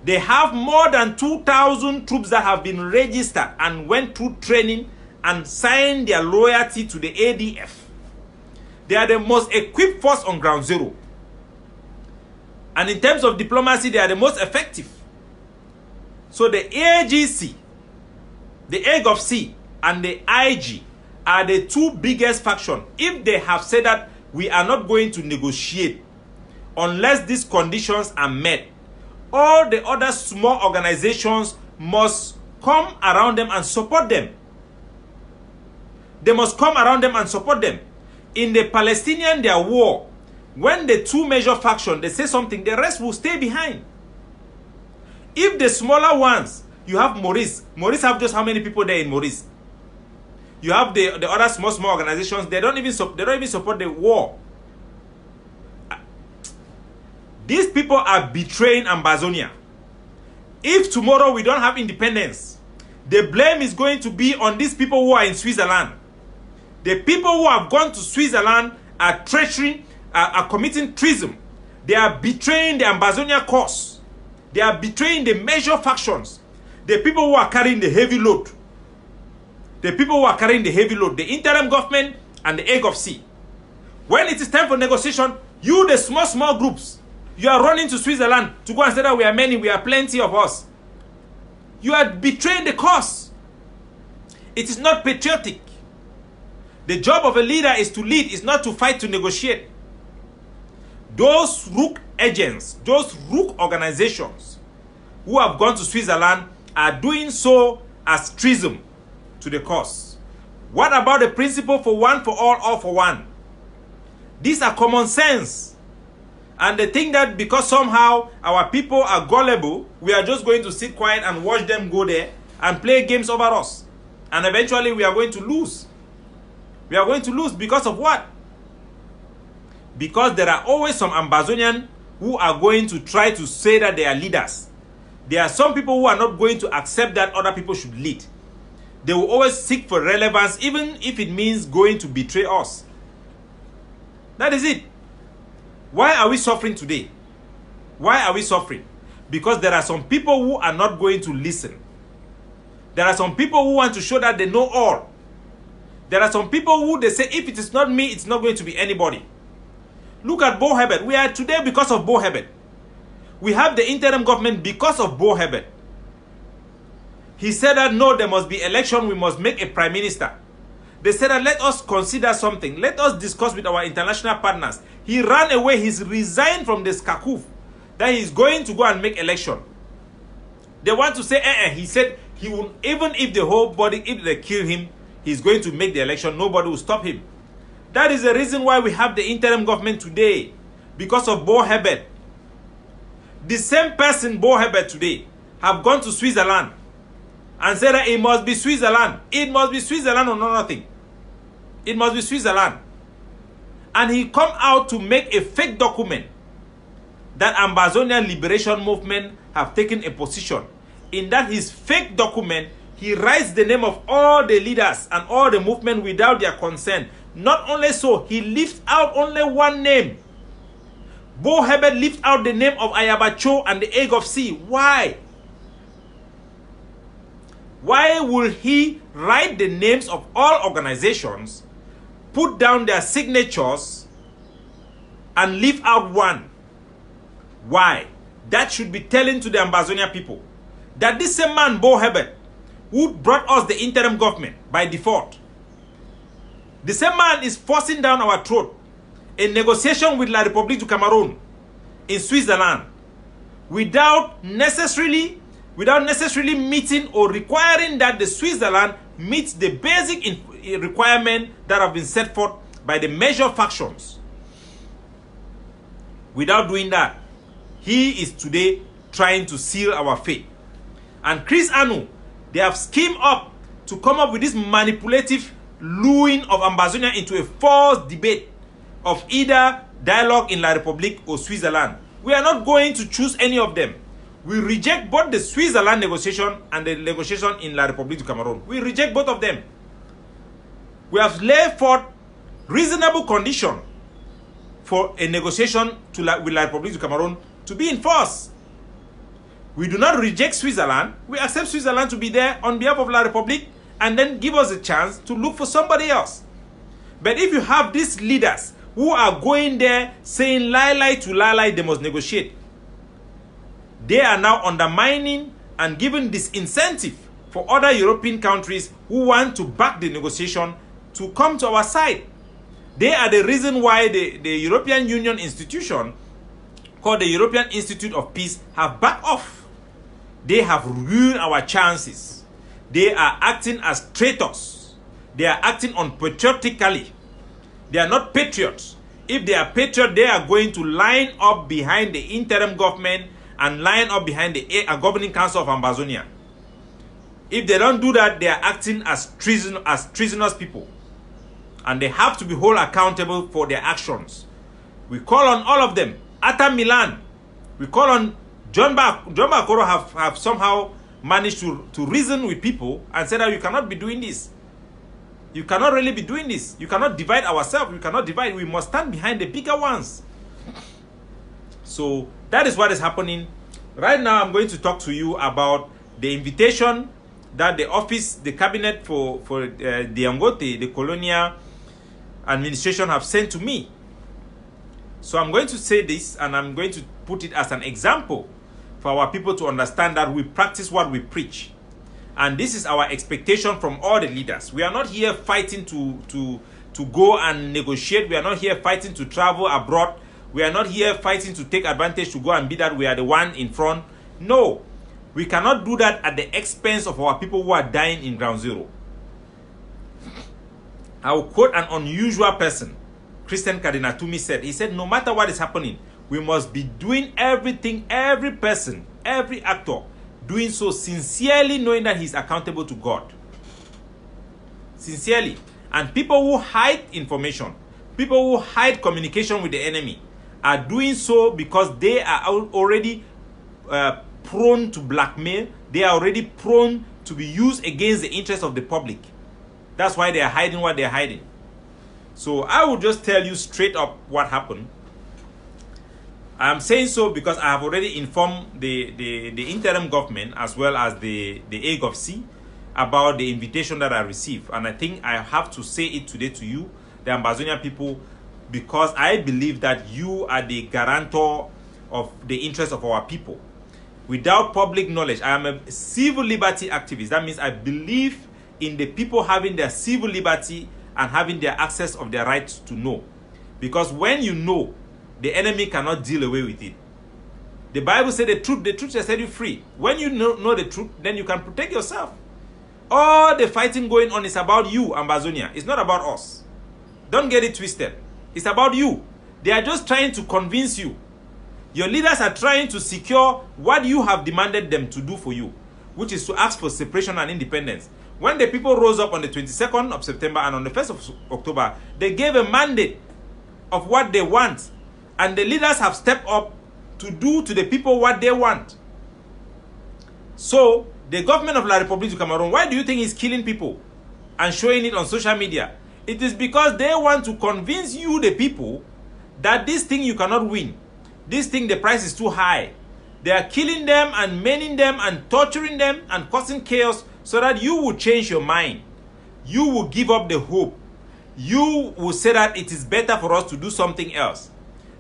S1: They have more than 2,000 troops that have been registered and went through training and signed their loyalty to the ADF. They are the most equipped force on ground zero. And in terms of diplomacy, they are the most effective. So the AGC, the Hague of C, and the IG are the two biggest factions. If they have said that we are not going to negotiate unless these conditions are met, all the other small organizations must come around them and support them. They must come around them and support them. In the Palestinian, their war, when the two major factions, they say something, the rest will stay behind. If the smaller ones, you have Maurice. Maurice have just how many people there in Maurice? You have the other small organizations. They don't even support the war. These people are betraying Ambazonia. If tomorrow we don't have independence, the blame is going to be on these people who are in Switzerland. The people who have gone to Switzerland are treachery, are committing treason. They are betraying the Ambazonia cause. They are betraying the major factions. The people who are carrying the heavy load. The people who are carrying the heavy load. The interim government and the egg of sea. When it is time for negotiation, you, the small groups, you are running to Switzerland to go and say that we are many, we are plenty of us. You are betraying the cause. It is not patriotic. The job of a leader is to lead, is not to fight, to negotiate. Those rook agents, those rook organizations who have gone to Switzerland are doing so as treason to the cause. What about the principle for one for all for one? These are common sense. And they think that because somehow our people are gullible, we are just going to sit quiet and watch them go there and play games over us. And eventually we are going to lose. We are going to lose because of what? Because there are always some Ambazonians who are going to try to say that they are leaders. There are some people who are not going to accept that other people should lead. They will always seek for relevance, even if it means going to betray us. That is it. Why are we suffering today? Why are we suffering? Because there are some people who are not going to listen. There are some people who want to show that they know all. There are some people who they say, if it is not me, it's not going to be anybody. Look at Bo Herbert. We are today because of Bo Herbert. We have the interim government because of Bo Herbert. He said that no, there must be election, we must make a prime minister. They said that let us consider something. Let us discuss with our international partners. He ran away, he's resigned from the SCACUF. That he's going to go and make election. They want to say, he said he will, even if the whole body, if they kill him, he's going to make the election, nobody will stop him. That is the reason why we have the interim government today. Because of Bo Herbert. The same person, Bo Herbert, today, have gone to Switzerland and said that it must be Switzerland. It must be Switzerland or no nothing. It must be Switzerland. And he come out to make a fake document that Ambazonian Liberation Movement have taken a position. In that his fake document, he writes the name of all the leaders and all the movement without their consent. Not only so, he leaves out only one name. Bo Herbert left out the name of Ayabacho and the Egg of Sea. Why? Why will he write the names of all organizations, put down their signatures, and leave out one? Why? That should be telling to the Ambazonia people that this same man, Bo Herbert, who brought us the interim government by default, the same man is forcing down our throat a negotiation with La République du Cameroon in Switzerland without necessarily meeting or requiring that the Switzerland meets the basic requirement that have been set forth by the major factions. Without doing that, he is today trying to seal our fate. And Chris Anu, they have schemed up to come up with this manipulative luring of Ambazonia into a false debate of either dialogue in La République or Switzerland. We are not going to choose any of them. We reject both the Switzerland negotiation and the negotiation in La République du Cameroon. We reject both of them. We have laid forth reasonable condition for a negotiation with La République du Cameroon to be in force. We do not reject Switzerland. We accept Switzerland to be there on behalf of La République and then give us a chance to look for somebody else. But if you have these leaders who are going there saying lie to lie, they must negotiate, they are now undermining and giving this incentive for other European countries who want to back the negotiation to come to our side. They are the reason why the European Union institution called the European Institute of Peace have backed off. They have ruined our chances they are acting as traitors. They are acting unpatriotically. They are not patriots. If they are patriots, they are going to line up behind the interim government and line up behind the governing council of Ambazonia. If they don't do that, they are acting as treasonous people. And they have to be held accountable for their actions. We call on all of them. Atta Milan. We call on John Bakoro have somehow managed to reason with people and said that you cannot be doing this. You cannot really be doing this. You cannot divide ourselves. We cannot divide. We must stand behind the bigger ones. So that is what is happening. Right now, I'm going to talk to you about the invitation that the cabinet for the Angote, the colonial administration, have sent to me. So I'm going to say this, and I'm going to put it as an example for our people to understand that we practice what we preach. And this is our expectation from all the leaders. We are not here fighting to go and negotiate. We are not here fighting to travel abroad. We are not here fighting to take advantage to go and be that we are the one in front. No, we cannot do that at the expense of our people who are dying in ground zero. I will quote an unusual person. Christian Kadinatumi said, he said, no matter what is happening, we must be doing everything, every person, every actor, doing so sincerely, knowing that he's accountable to God. Sincerely. And people who hide information, people who hide communication with the enemy, are doing so because they are already prone to blackmail. They are already prone to be used against the interests of the public. That's why they are hiding what they are hiding. So I will just tell you straight up what happened. I'm saying so because I have already informed the interim government as well as the AGOVC about the invitation that I received. And I think I have to say it today to you, the Ambazonian people, because I believe that you are the guarantor of the interests of our people. Without public knowledge, I am a civil liberty activist. That means I believe in the people having their civil liberty and having their access of their rights to know. Because when you know, the enemy cannot deal away with it. The Bible said the truth shall set you free. When you know the truth, then you can protect yourself. All the fighting going on is about you, Ambazonia. It's not about us. Don't get it twisted. It's about you. They are just trying to convince you. Your leaders are trying to secure what you have demanded them to do for you, which is to ask for separation and independence. When the people rose up on the 22nd of September and on the 1st of October, they gave a mandate of what they want. And the leaders have stepped up to do to the people what they want. So, the government of La République du Cameroon, why do you think is killing people and showing it on social media? It is because they want to convince you, the people, that this thing you cannot win. This thing, the price is too high. They are killing them and maiming them and torturing them and causing chaos so that you will change your mind. You will give up the hope. You will say that it is better for us to do something else.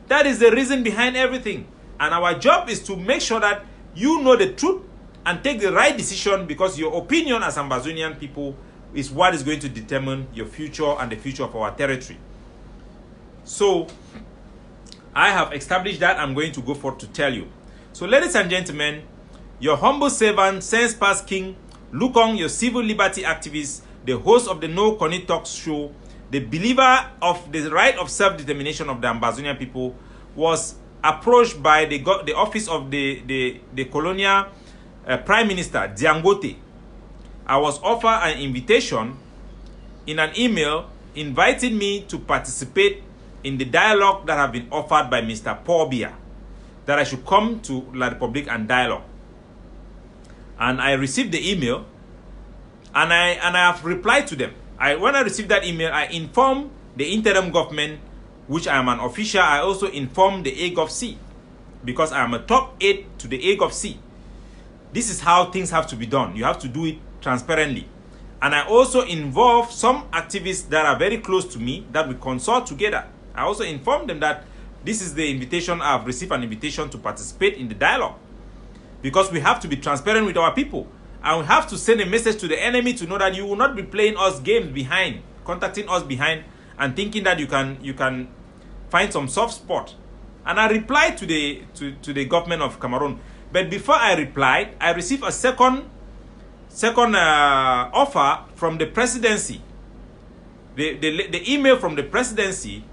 S1: That is the reason behind everything. And our job is to make sure that you know the truth and take the right decision, because your opinion as Ambazonian people is what is going to determine your future and the future of our territory. So, I have established that. I'm going to go forth to tell you. So, ladies and gentlemen, your humble servant, Sense Past King, Lukong, your civil liberty activist, the host of the No KUNNY Talk show, the believer of the right of self-determination of the Ambazonian people, was approached by the office of the colonial Prime Minister, Diangote. I was offered an invitation in an email inviting me to participate in the dialogue that have been offered by Mr. Paul Biya, that I should come to La République and dialogue. And I received the email, and I have replied to them. When I received that email, I informed the interim government, which I am an official. I also informed the AGOVC, because I am a top aide to the AGOVC. This is how things have to be done. You have to do it transparently. And I also involve some activists that are very close to me that we consult together. I also informed them that this is the invitation. I have received an invitation to participate in the dialogue, because we have to be transparent with our people. And we have to send a message to the enemy to know that you will not be playing us games behind, contacting us behind, and thinking that you can find some soft spot. And I replied to the government of Cameroon. But before I replied, I received a second second offer from the presidency. The email from the presidency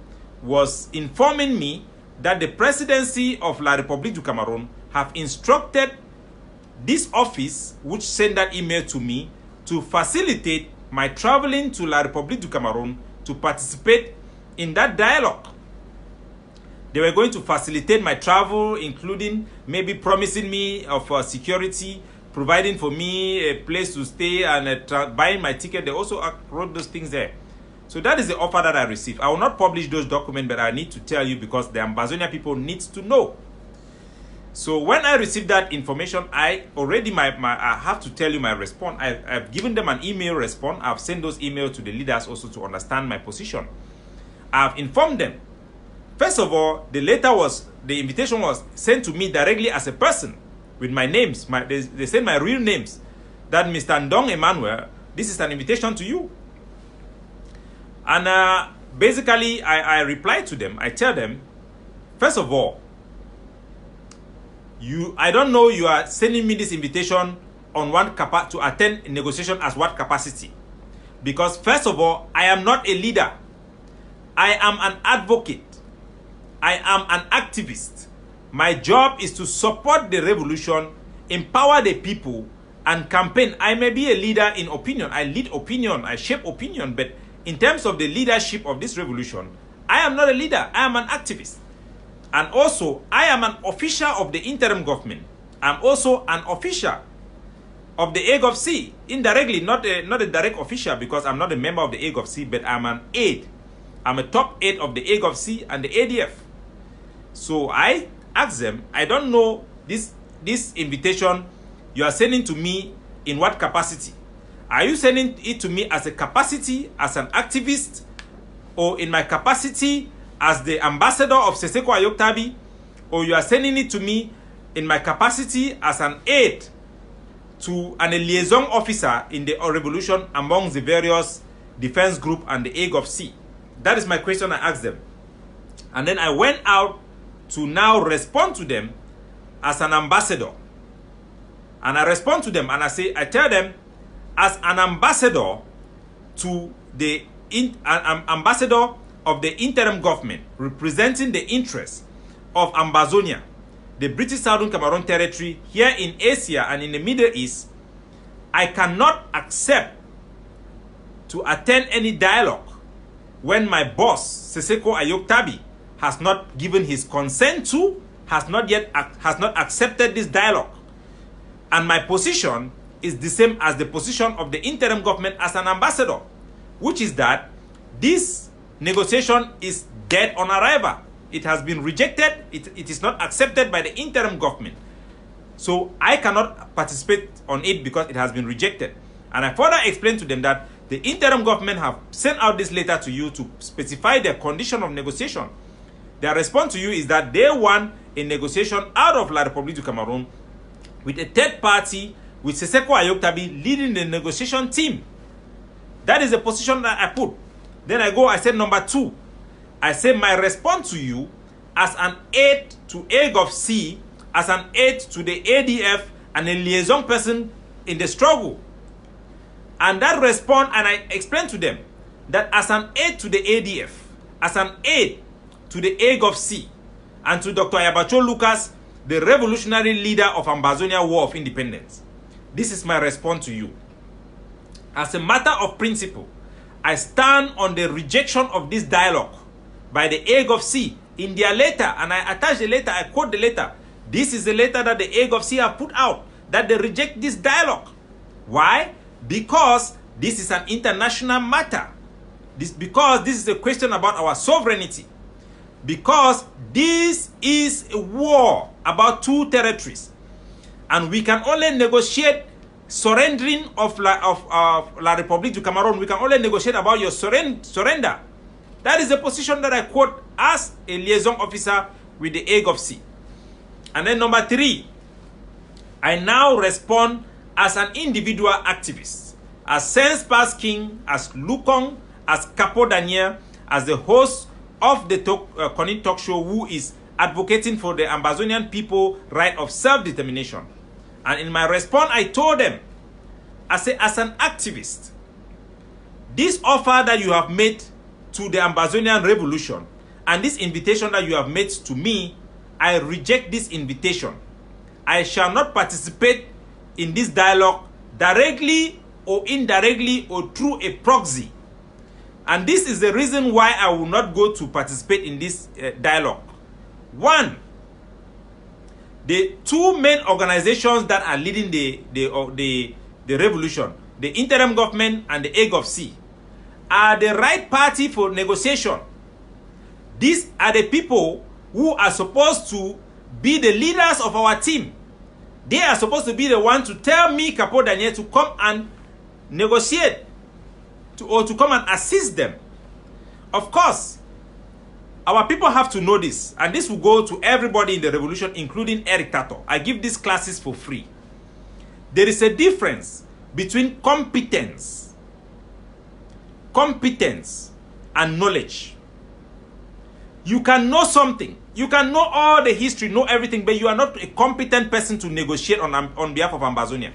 S1: was informing me that the presidency of La République du Cameroon have instructed this office, which sent that email to me, to facilitate my traveling to La République du Cameroon to participate in that dialogue. They were going to facilitate my travel, including maybe promising me of security, providing for me a place to stay, and buying my ticket. They also wrote those things there. So that is the offer that I received. I will not publish those documents, but I need to tell you because the Ambazonia people need to know. So when I received that information, I already, I have to tell you my response. I've given them an email response. I've sent those emails to the leaders also to understand my position. I've informed them. First of all, the invitation was sent to me directly as a person with my names. They sent my real names. That Mr. Ndong Emmanuel, this is an invitation to you. And basically, I reply to them. I tell them, first of all, I don't know you are sending me this invitation on to attend a negotiation as what capacity. Because first of all, I am not a leader. I am an advocate. I am an activist. My job is to support the revolution, empower the people, and campaign. I may be a leader in opinion. I lead opinion. I shape opinion. But in terms of the leadership of this revolution, I am not a leader. I am an activist. And also, I am an official of the interim government. I'm also an official of the AGOVC. Indirectly, not a direct official because I'm not a member of the AGOVC, but I'm an aide. I'm a top aide of the AGOVC and the ADF. So I asked them, I don't know this invitation you are sending to me in what capacity? Are you sending it to me as a capacity, as an activist, or in my capacity as the ambassador of Seseko Ayoktabi, or you are sending it to me in my capacity as an aide to a liaison officer in the revolution among the various defense group and the AGOVC? That is my question I asked them. And then I went out to now respond to them as an ambassador. And I respond to them and I tell them, as an ambassador to the ambassador of the interim government representing the interests of Ambazonia, the British Southern Cameroon territory here in Asia and in the Middle East, I cannot accept to attend any dialogue when my boss, Seseko Ayoktabi, has not given his consent to, has not accepted this dialogue. And my position is the same as the position of the interim government as an ambassador, which is that this negotiation is dead on arrival. It has been rejected. It is not accepted by the interim government. So I cannot participate on it because it has been rejected. And I further explained to them that the interim government have sent out this letter to you to specify their condition of negotiation. Their response to you is that they want a negotiation out of La République du Cameroon with a third party, with Seseko Ayoktabi leading the negotiation team. That is the position that I put. Then I said number 2. I said my response to you as an aide to AGOVC, as an aide to the ADF, and a liaison person in the struggle. And that response, and I explained to them that as an aide to the ADF, as an aide to the AGOVC, and to Dr. Ayabacho Lucas, the revolutionary leader of Ambazonia War of Independence, this is my response to you. As a matter of principle, I stand on the rejection of this dialogue by the AGOVC in their letter, and I attach the letter, I quote the letter. This is the letter that the AGOVC have put out, that they reject this dialogue. Why? Because this is an international matter. Because this is a question about our sovereignty. Because this is a war about 2 territories. And we can only negotiate surrendering of La République du Cameroon. We can only negotiate about your surrender. That is the position that I quote as a liaison officer with the AGOVC. And then number 3, I now respond as an individual activist, as Sense Pass King, as Lukong, as Capo Daniel, as the host of the KUNNY Talk Show, who is advocating for the Ambazonian people right of self-determination. And in my response, I told them as an activist, this offer that you have made to the Ambazonian revolution and this invitation that you have made to me, I reject this invitation. I shall not participate in this dialogue directly or indirectly or through a proxy. And this is the reason why I will not go to participate in this dialogue. One, the two main organizations that are leading the revolution, the interim government and the AGOVC, are the right party for negotiation. These are the people who are supposed to be the leaders of our team. They are supposed to be the one to tell me, Capo Daniel, to come and negotiate, or to come and assist them. Of course, our people have to know this, and this will go to everybody in the revolution, including Eric Tato. I give these classes for free. There is a difference between competence and knowledge. You can know something. You can know all the history, know everything, but you are not a competent person to negotiate on behalf of Ambazonia.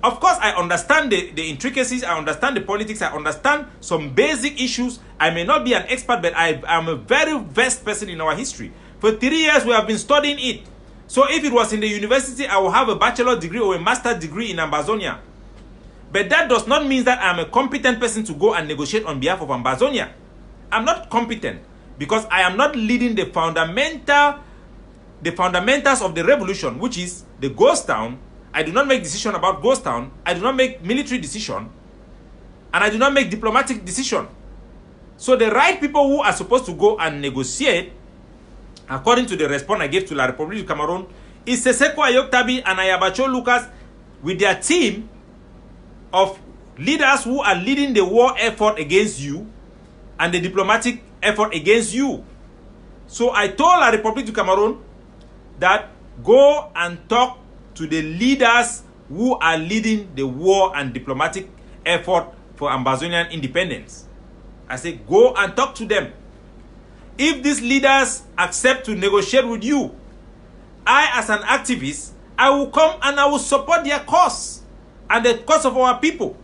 S1: Of course, I understand the intricacies, I understand the politics, I understand some basic issues. I may not be an expert, but I am a very versed person in our history. For 3 years, we have been studying it. So if it was in the university, I will have a bachelor's degree or a master's degree in Ambazonia. But that does not mean that I'm a competent person to go and negotiate on behalf of Ambazonia. I'm not competent because I am not leading the fundamentals of the revolution, which is the ghost town. I do not make decision about ghost town. I do not make military decision. And I do not make diplomatic decision. So the right people who are supposed to go and negotiate, according to the response I gave to La République du Cameroon, is Seseko Ayoktabi and Ayabacho Lucas with their team of leaders who are leading the war effort against you and the diplomatic effort against you. So I told La République du Cameroon that go and talk to the leaders who are leading the war and diplomatic effort for Ambazonian independence. I say, go and talk to them. If these leaders accept to negotiate with you, I, as an activist, I will come and I will support their cause and the cause of our people.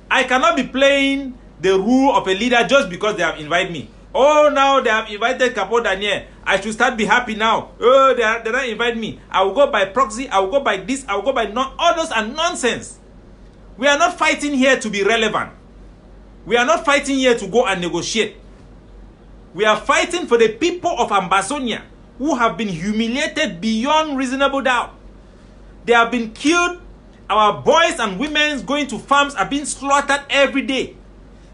S1: I cannot be playing the role of a leader just because they have invited me. Oh, now they have invited Capo Daniel. I should start be happy now. Oh, they don't invite me. I will go by proxy. I will go by this. I will go by all those are nonsense. We are not fighting here to be relevant. We are not fighting here to go and negotiate. We are fighting for the people of Ambazonia who have been humiliated beyond reasonable doubt. They have been killed. Our boys and women going to farms are being slaughtered every day.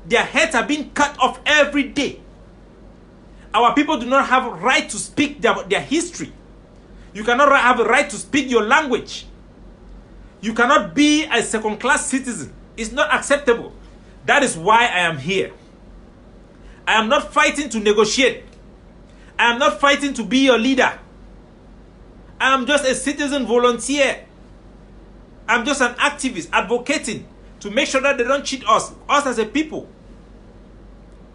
S1: Their heads are being cut off every day. Our people do not have a right to speak their history. You cannot have a right to speak your language. You cannot be a second-class citizen. It's not acceptable. That is why I am here. I am not fighting to negotiate. I am not fighting to be your leader. I am just a citizen volunteer. I'm just an activist advocating to make sure that they don't cheat us as a people.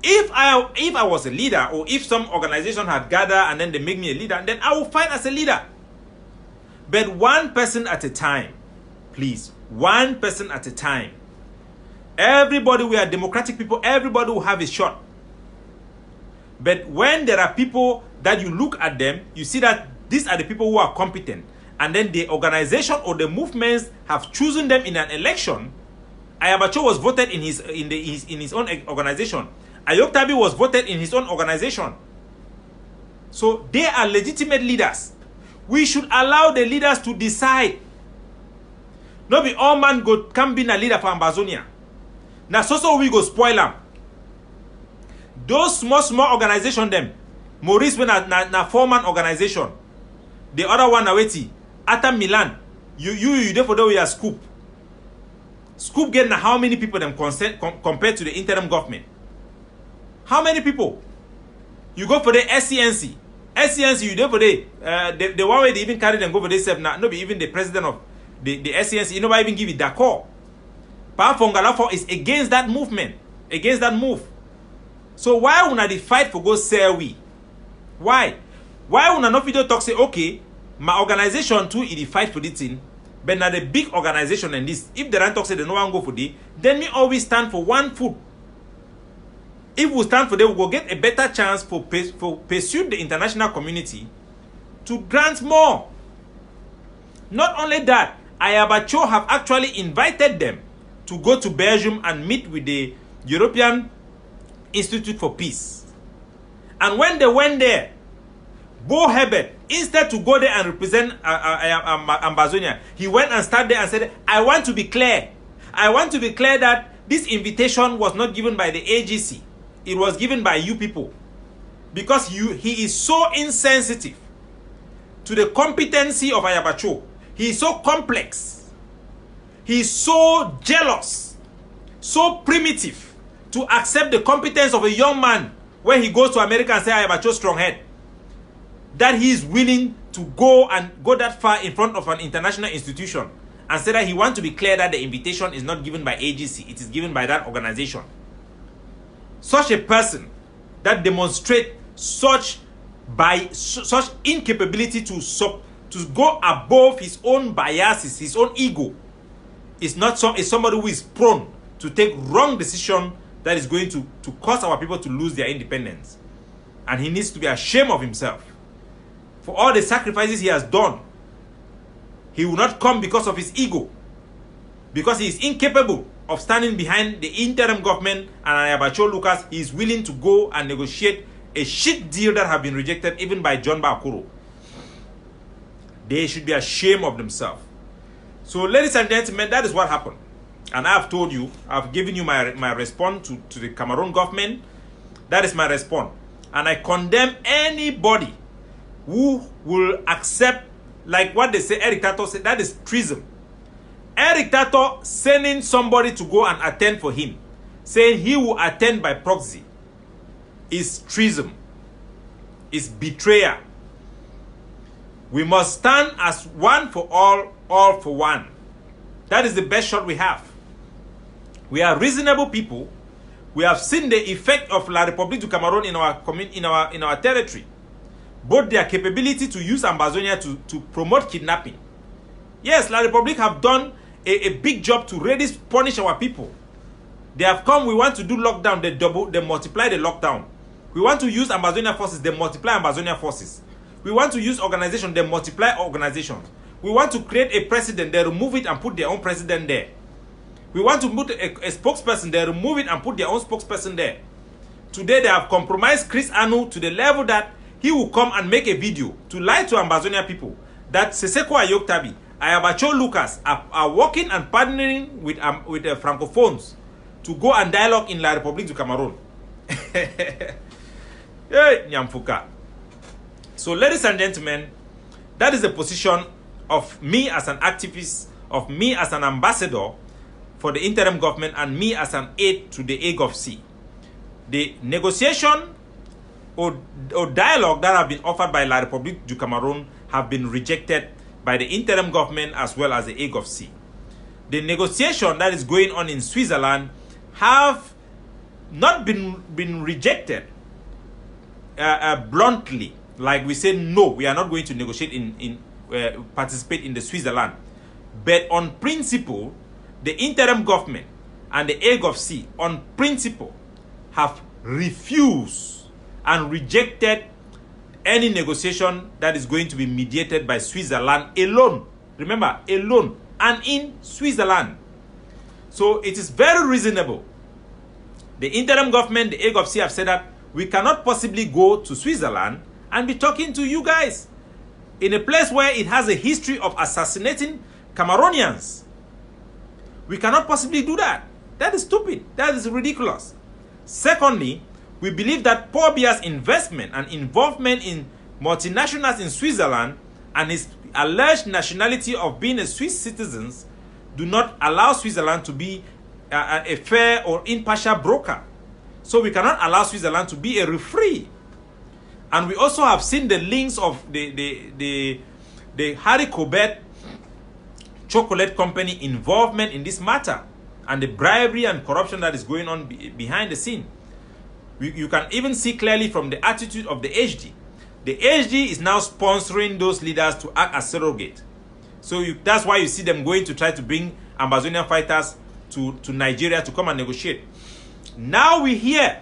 S1: If I was a leader, or if some organization had gathered and then they make me a leader, then I will fight as a leader. But one person at a time, please. One person at a time. Everybody, we are democratic people. Everybody will have a shot. But when there are people that you look at them, you see that these are the people who are competent. And then the organization or the movements have chosen them in an election. Ayabacho was voted in his own organization. Ayoktabi was voted in his own organization. So they are legitimate leaders. We should allow the leaders to decide. Not be all man can be a leader for Ambazonia. Now so we go spoil them. Those small organization them. Maurice when na 4-man organization. The other one aweti. Atam Milan. You there for the way are Scoop. Scoop get how many people them compared to the interim government? How many people? You go for the SCNC. SCNC, you there for the one way they even carry them go for themselves now. No be even the president of the SCNC. You know why even give it d'accord. Pa Fongalafo is against that movement. Against that move. So why would they fight for go sell we? Why? Why would not video talk say, okay, my organization too, it fight for this thing. but now the big organization and this, if the run talk say they no one go for the, then we always stand for one foot. If we stand for them, we will get a better chance for pursue the international community to grant more. Not only that, Ayabacho have actually invited them to go to Belgium and meet with the European Institute for Peace. And when they went there, Bo Herbert, instead to go there and represent Ambazonia, he went and stood there and said, I want to be clear. I want to be clear that this invitation was not given by the AGC. It was given by you people. Because he is so insensitive to the competency of Ayabacho. He is so complex. He is so jealous, so primitive to accept the competence of a young man when he goes to America and say, Ayabacho strong head, that he is willing to go that far in front of an international institution and say that he wants to be clear that the invitation is not given by AGC, it is given by that organization. Such a person that demonstrates such incapability to go above his own biases, his own ego, is somebody who is prone to take wrong decision that is going to cause our people to lose their independence. And he needs to be ashamed of himself for all the sacrifices he has done. He will not come because of his ego, because he is incapable of standing behind the interim government. And Ayabacho Lucas, he is willing to go and negotiate a shit deal that have been rejected even by John Bakuro. They should be ashamed of themselves. So, ladies and gentlemen, that is what happened. And I have told you, I have given you my response to the Cameroon government. That is my response. And I condemn anybody who will accept, like what they say, Eric Tato said, that is treason. Eric Tato sending somebody to go and attend for him, saying he will attend by proxy, is treason, is betrayal. We must stand as one for all for one. That is the best shot we have. We are reasonable people. We have seen the effect of La République du Cameroon in our territory. Both their capability to use Ambazonia to promote kidnapping. Yes, La République have done a big job to really punish our people. They have come, we want to do lockdown, they multiply the lockdown. We want to use Ambazonia forces, they multiply Ambazonia forces. We want to use organization, they multiply organizations. We want to create a president, they remove it and put their own president there. We want to put a spokesperson, they remove it and put their own spokesperson there. Today they have compromised Chris Anu to the level that he will come and make a video to lie to Ambazonia people that Seseko Ayoktabi, Ayabacho Lucas are working and partnering with the Francophones to go and dialogue in La République du Cameroon. Hey, Nyamfuka. So, ladies and gentlemen, that is the position of me as an activist, of me as an ambassador for the interim government, and me as an aide to the AGOFC. The negotiation or dialogue that have been offered by La République du Cameroon have been rejected by the interim government as well as the AGOFC. The negotiation that is going on in Switzerland have not been rejected bluntly. Like we say, no, we are not going to negotiate participate in the Switzerland. But on principle, the interim government and the AGOFC on principle have refused and rejected any negotiation that is going to be mediated by Switzerland alone. Remember, alone and in Switzerland. So it is very reasonable. The interim government, the AGOFC, have said that we cannot possibly go to Switzerland and be talking to you guys in a place where it has a history of assassinating Cameroonians. We cannot possibly do that. That is stupid. That is ridiculous. Secondly, we believe that Paul Biya's investment and involvement in multinationals in Switzerland and his alleged nationality of being a Swiss citizen do not allow Switzerland to be a fair or impartial broker. So we cannot allow Switzerland to be a referee. And we also have seen the links of the Harry Colbert chocolate company involvement in this matter and the bribery and corruption that is going on behind the scene. You can even see clearly from the attitude of the HD. The HD is now sponsoring those leaders to act as surrogate. So that's why you see them going to try to bring Ambazonian fighters to Nigeria to come and negotiate. Now we hear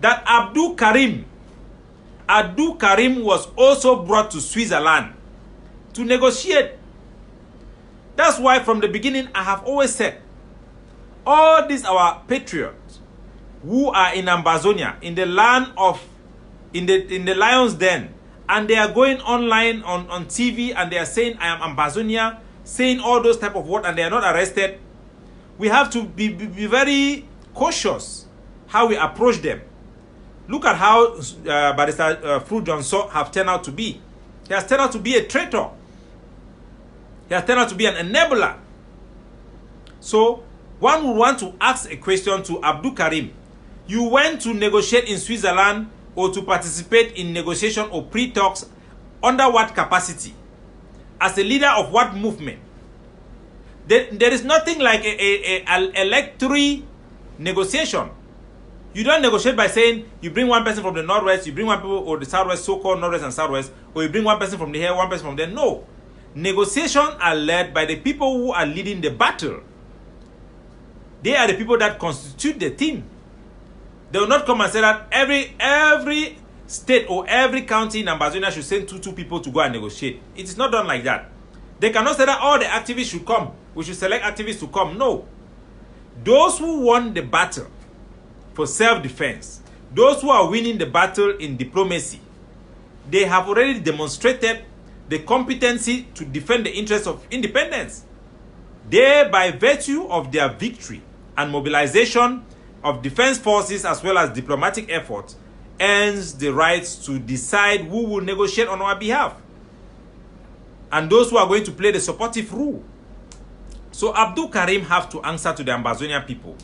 S1: that Abdul Karim was also brought to Switzerland to negotiate. That's why from the beginning I have always said, all these our patriots who are in Ambazonia, in the land of, in the lion's den, and they are going online on TV and they are saying, I am Ambazonia, saying all those type of words, and they are not arrested. We have to be very cautious how we approach them. Look at how Barrister Fru Johnson have turned out to be. He has turned out to be a traitor. He has turned out to be an enabler. So one would want to ask a question to Abdul Karim. You went to negotiate in Switzerland or to participate in negotiation or pre-talks under what capacity? As a leader of what movement? There is nothing like an electoral negotiation. You don't negotiate by saying you bring one person from the northwest, you bring one people or the southwest, so-called northwest and southwest, or you bring one person from the here, one person from there. No. Negotiations are led by the people who are leading the battle. They are the people that constitute the team. They will not come and say that every state or every county in Ambazonia should send two people to go and negotiate. It is not done like that. They cannot say that all the activists should come. We should select activists to come. No. Those who won the battle for self-defense, those who are winning the battle in diplomacy, they have already demonstrated the competency to defend the interests of independence. They, by virtue of their victory and mobilization of defense forces as well as diplomatic efforts, earns the right to decide who will negotiate on our behalf, and those who are going to play the supportive role. So Abdul Karim have to answer to the Ambazonian people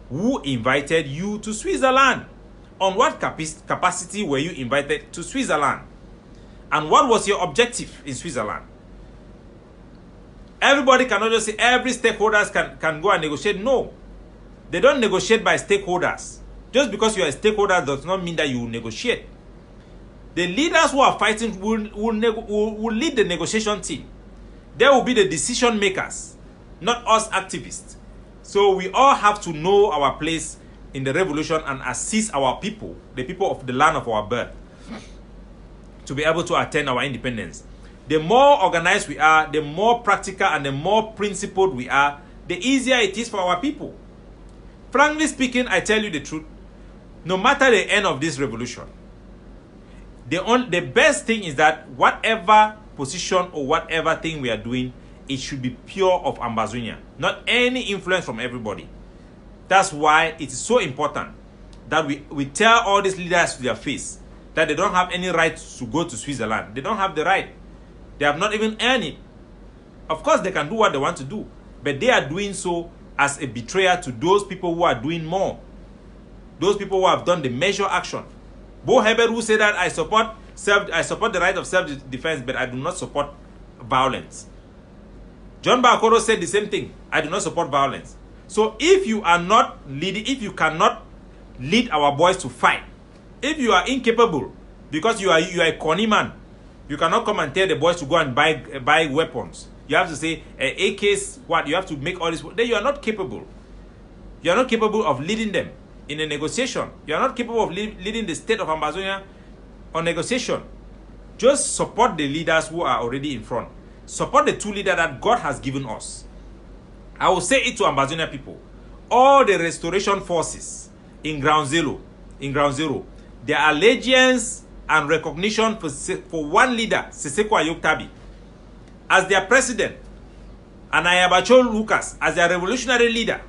S1: who invited you to Switzerland. On what capacity were you invited to Switzerland? And what was your objective in Switzerland? Everybody cannot just say every stakeholders can go and negotiate. No. They don't negotiate by stakeholders. Just because you are a stakeholder does not mean that you will negotiate. The leaders who are fighting will lead the negotiation team. They will be the decision makers, not us activists. So we all have to know our place in the revolution and assist our people, the people of the land of our birth, to be able to attain our independence. The more organized we are, the more practical and the more principled we are, the easier it is for our people. Frankly speaking, I tell you the truth, no matter the end of this revolution, the best thing is that whatever position or whatever thing we are doing, it should be pure of Ambazonia, not any influence from everybody. That's why it is so important that we tell all these leaders to their face that they don't have any right to go to Switzerland. They don't have the right. They have not even earned it. Of course, they can do what they want to do, but they are doing so as a betrayal to those people who are doing more. Those people who have done the measure action. Bo Heber, who said that I support the right of self-defense, but I do not support violence. John Bakoro said the same thing. I do not support violence. So if you are not leading, if you cannot lead our boys to fight, if you are incapable because you are a corny man, you cannot come and tell the boys to go and buy weapons. You have to say AKs, what you have to make all this. Then you are not capable. You are not capable of leading them in a negotiation. You are not capable of leading the state of Ambazonia on negotiation. Just support the leaders who are already in front. Support the two leaders that God has given us. I will say it to Ambazonia people. All the restoration forces in Ground Zero, their allegiance and recognition for one leader, Seseko Ayoktabi, as their president, and Ayabacho Lucas as their revolutionary leader,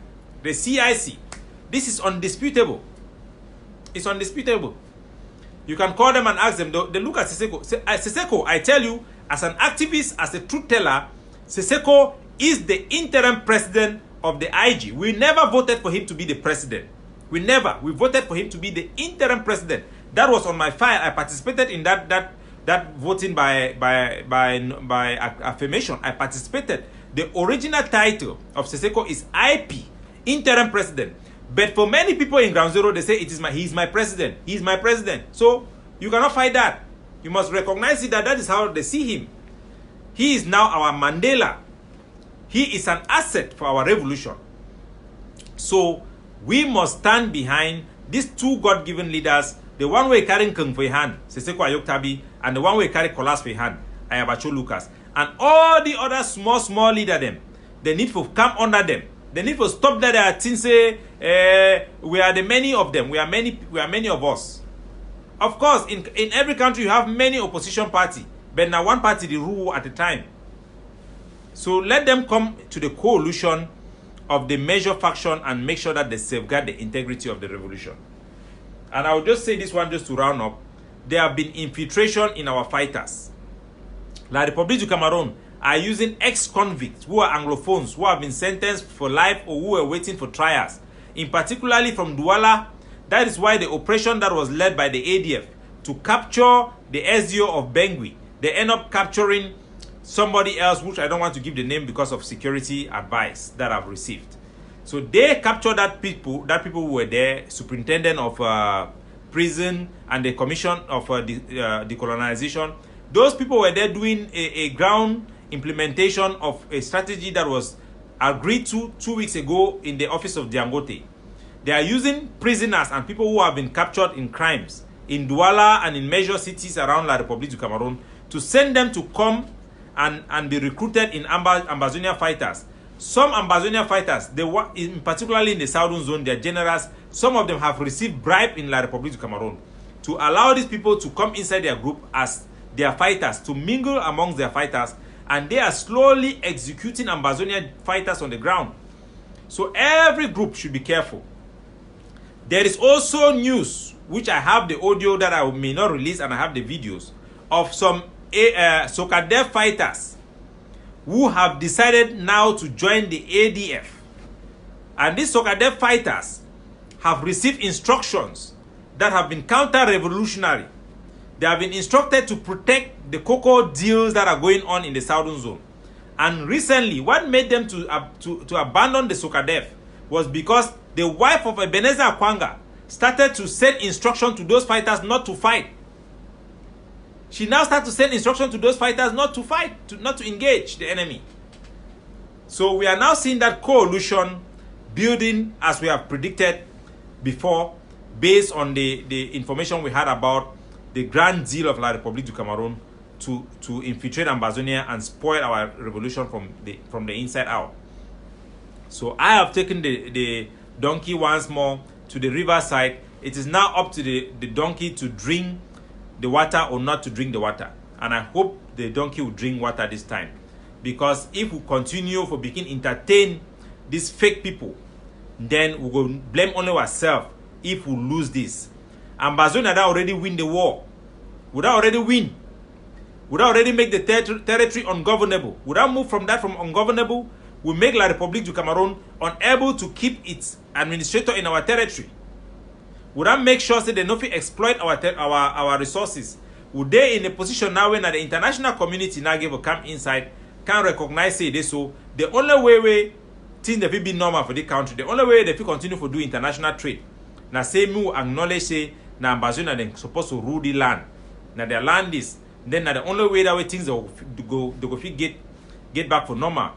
S1: the CIC. This is undisputable. It's undisputable. You can call them and ask them. They look at Seseko. Seseko, I tell you, as an activist, as a truth teller, Seseko is the interim president of the IG. We never voted for him to be the president. We voted for him to be the interim president. That was on my file. I participated in that voting by affirmation. I participated. The original title of Seseko is IP, interim president. But for many people in Ground Zero, they say he's my president. He's my president. So you cannot fight that. You must recognize it that is how they see him. He is now our Mandela He is an asset for our revolution. So we must stand behind these two God-given leaders, the one way carrying Kung for hand, Seseko Ayoktabi, and the one way carry Kolas for hand, Ayabacho Lucas. And all the other small leader them, they need to come under them. They need to stop that thing say we are the many of them. We are many of us. Of course, in every country you have many opposition party, but now one party the rule at a time. So let them come to the coalition of the major faction and make sure that they safeguard the integrity of the revolution. And I will just say this one just to round up. There have been infiltration in our fighters. La République du Cameroon are using ex-convicts who are Anglophones who have been sentenced for life or who are waiting for trials, in particularly from Douala. That is why the operation that was led by the ADF to capture the SDO of Bangui, they end up capturing somebody else, which I don't want to give the name because of security advice that I've received. So they captured that people who were there, superintendent of prison and the commission of decolonization. Those people were there doing a ground implementation of a strategy that was agreed to 2 weeks ago in the office of Dangote. They are using prisoners and people who have been captured in crimes in Douala and in major cities around La République du Cameroon to send them to come and be recruited in Ambazonia fighters. Some Ambazonia fighters, particularly in the southern zone, their generals, some of them have received bribe in La République du Cameroon to allow these people to come inside their group as their fighters, to mingle amongst their fighters, and they are slowly executing Ambazonia fighters on the ground. So every group should be careful. There is also news, which I have the audio that I may not release, and I have the videos of some Sokadef fighters who have decided now to join the ADF. And these Sokadef fighters have received instructions that have been counter-revolutionary. They have been instructed to protect the cocoa deals that are going on in the southern zone. And recently, what made them to abandon the Sokadef was because the wife of Ebenezer Akwanga started to send instruction to those fighters not to fight. She now started to send instruction to those fighters not to fight, not to engage the enemy. So we are now seeing that coalition building as we have predicted before, based on the information we had about the grand deal of La République du Cameroon to infiltrate Ambazonia and spoil our revolution from the inside out. So I have taken the donkey once more to the riverside. It is now up to the donkey to drink the water or not to drink the water. And I hope the donkey will drink water this time. Because if we continue for begin entertain these fake people, then we will blame only ourselves if we lose this. Ambazonia that already win the war. Would that already win? Would that already make the territory ungovernable? Would that move from ungovernable? Will make La République du Cameroon unable to keep its administrator in our territory? Would that make sure that they not exploit our resources? Would they in a position now when the international community now give a come inside, can recognize say this? So the only way things that will be normal for the country, the only way they will continue to do international trade. Now say me acknowledge say na Ambazonia they supposed to rule the land. Now their land is then the only way that way things they go get back for normal.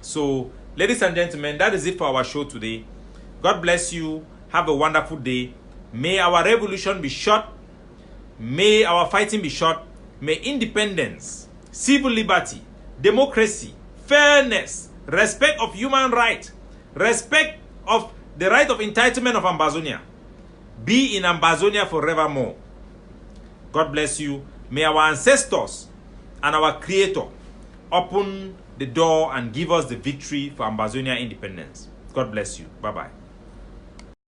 S1: So ladies and gentlemen, that is it for our show today. God bless you. Have a wonderful day. May our revolution be short. May our fighting be short. May independence, civil liberty, democracy, fairness, respect of human rights, respect of the right of entitlement of Ambazonia be in Ambazonia forevermore. God bless you. May our ancestors and our Creator open the door and give us the victory for Ambazonia independence. God bless you. Bye-bye.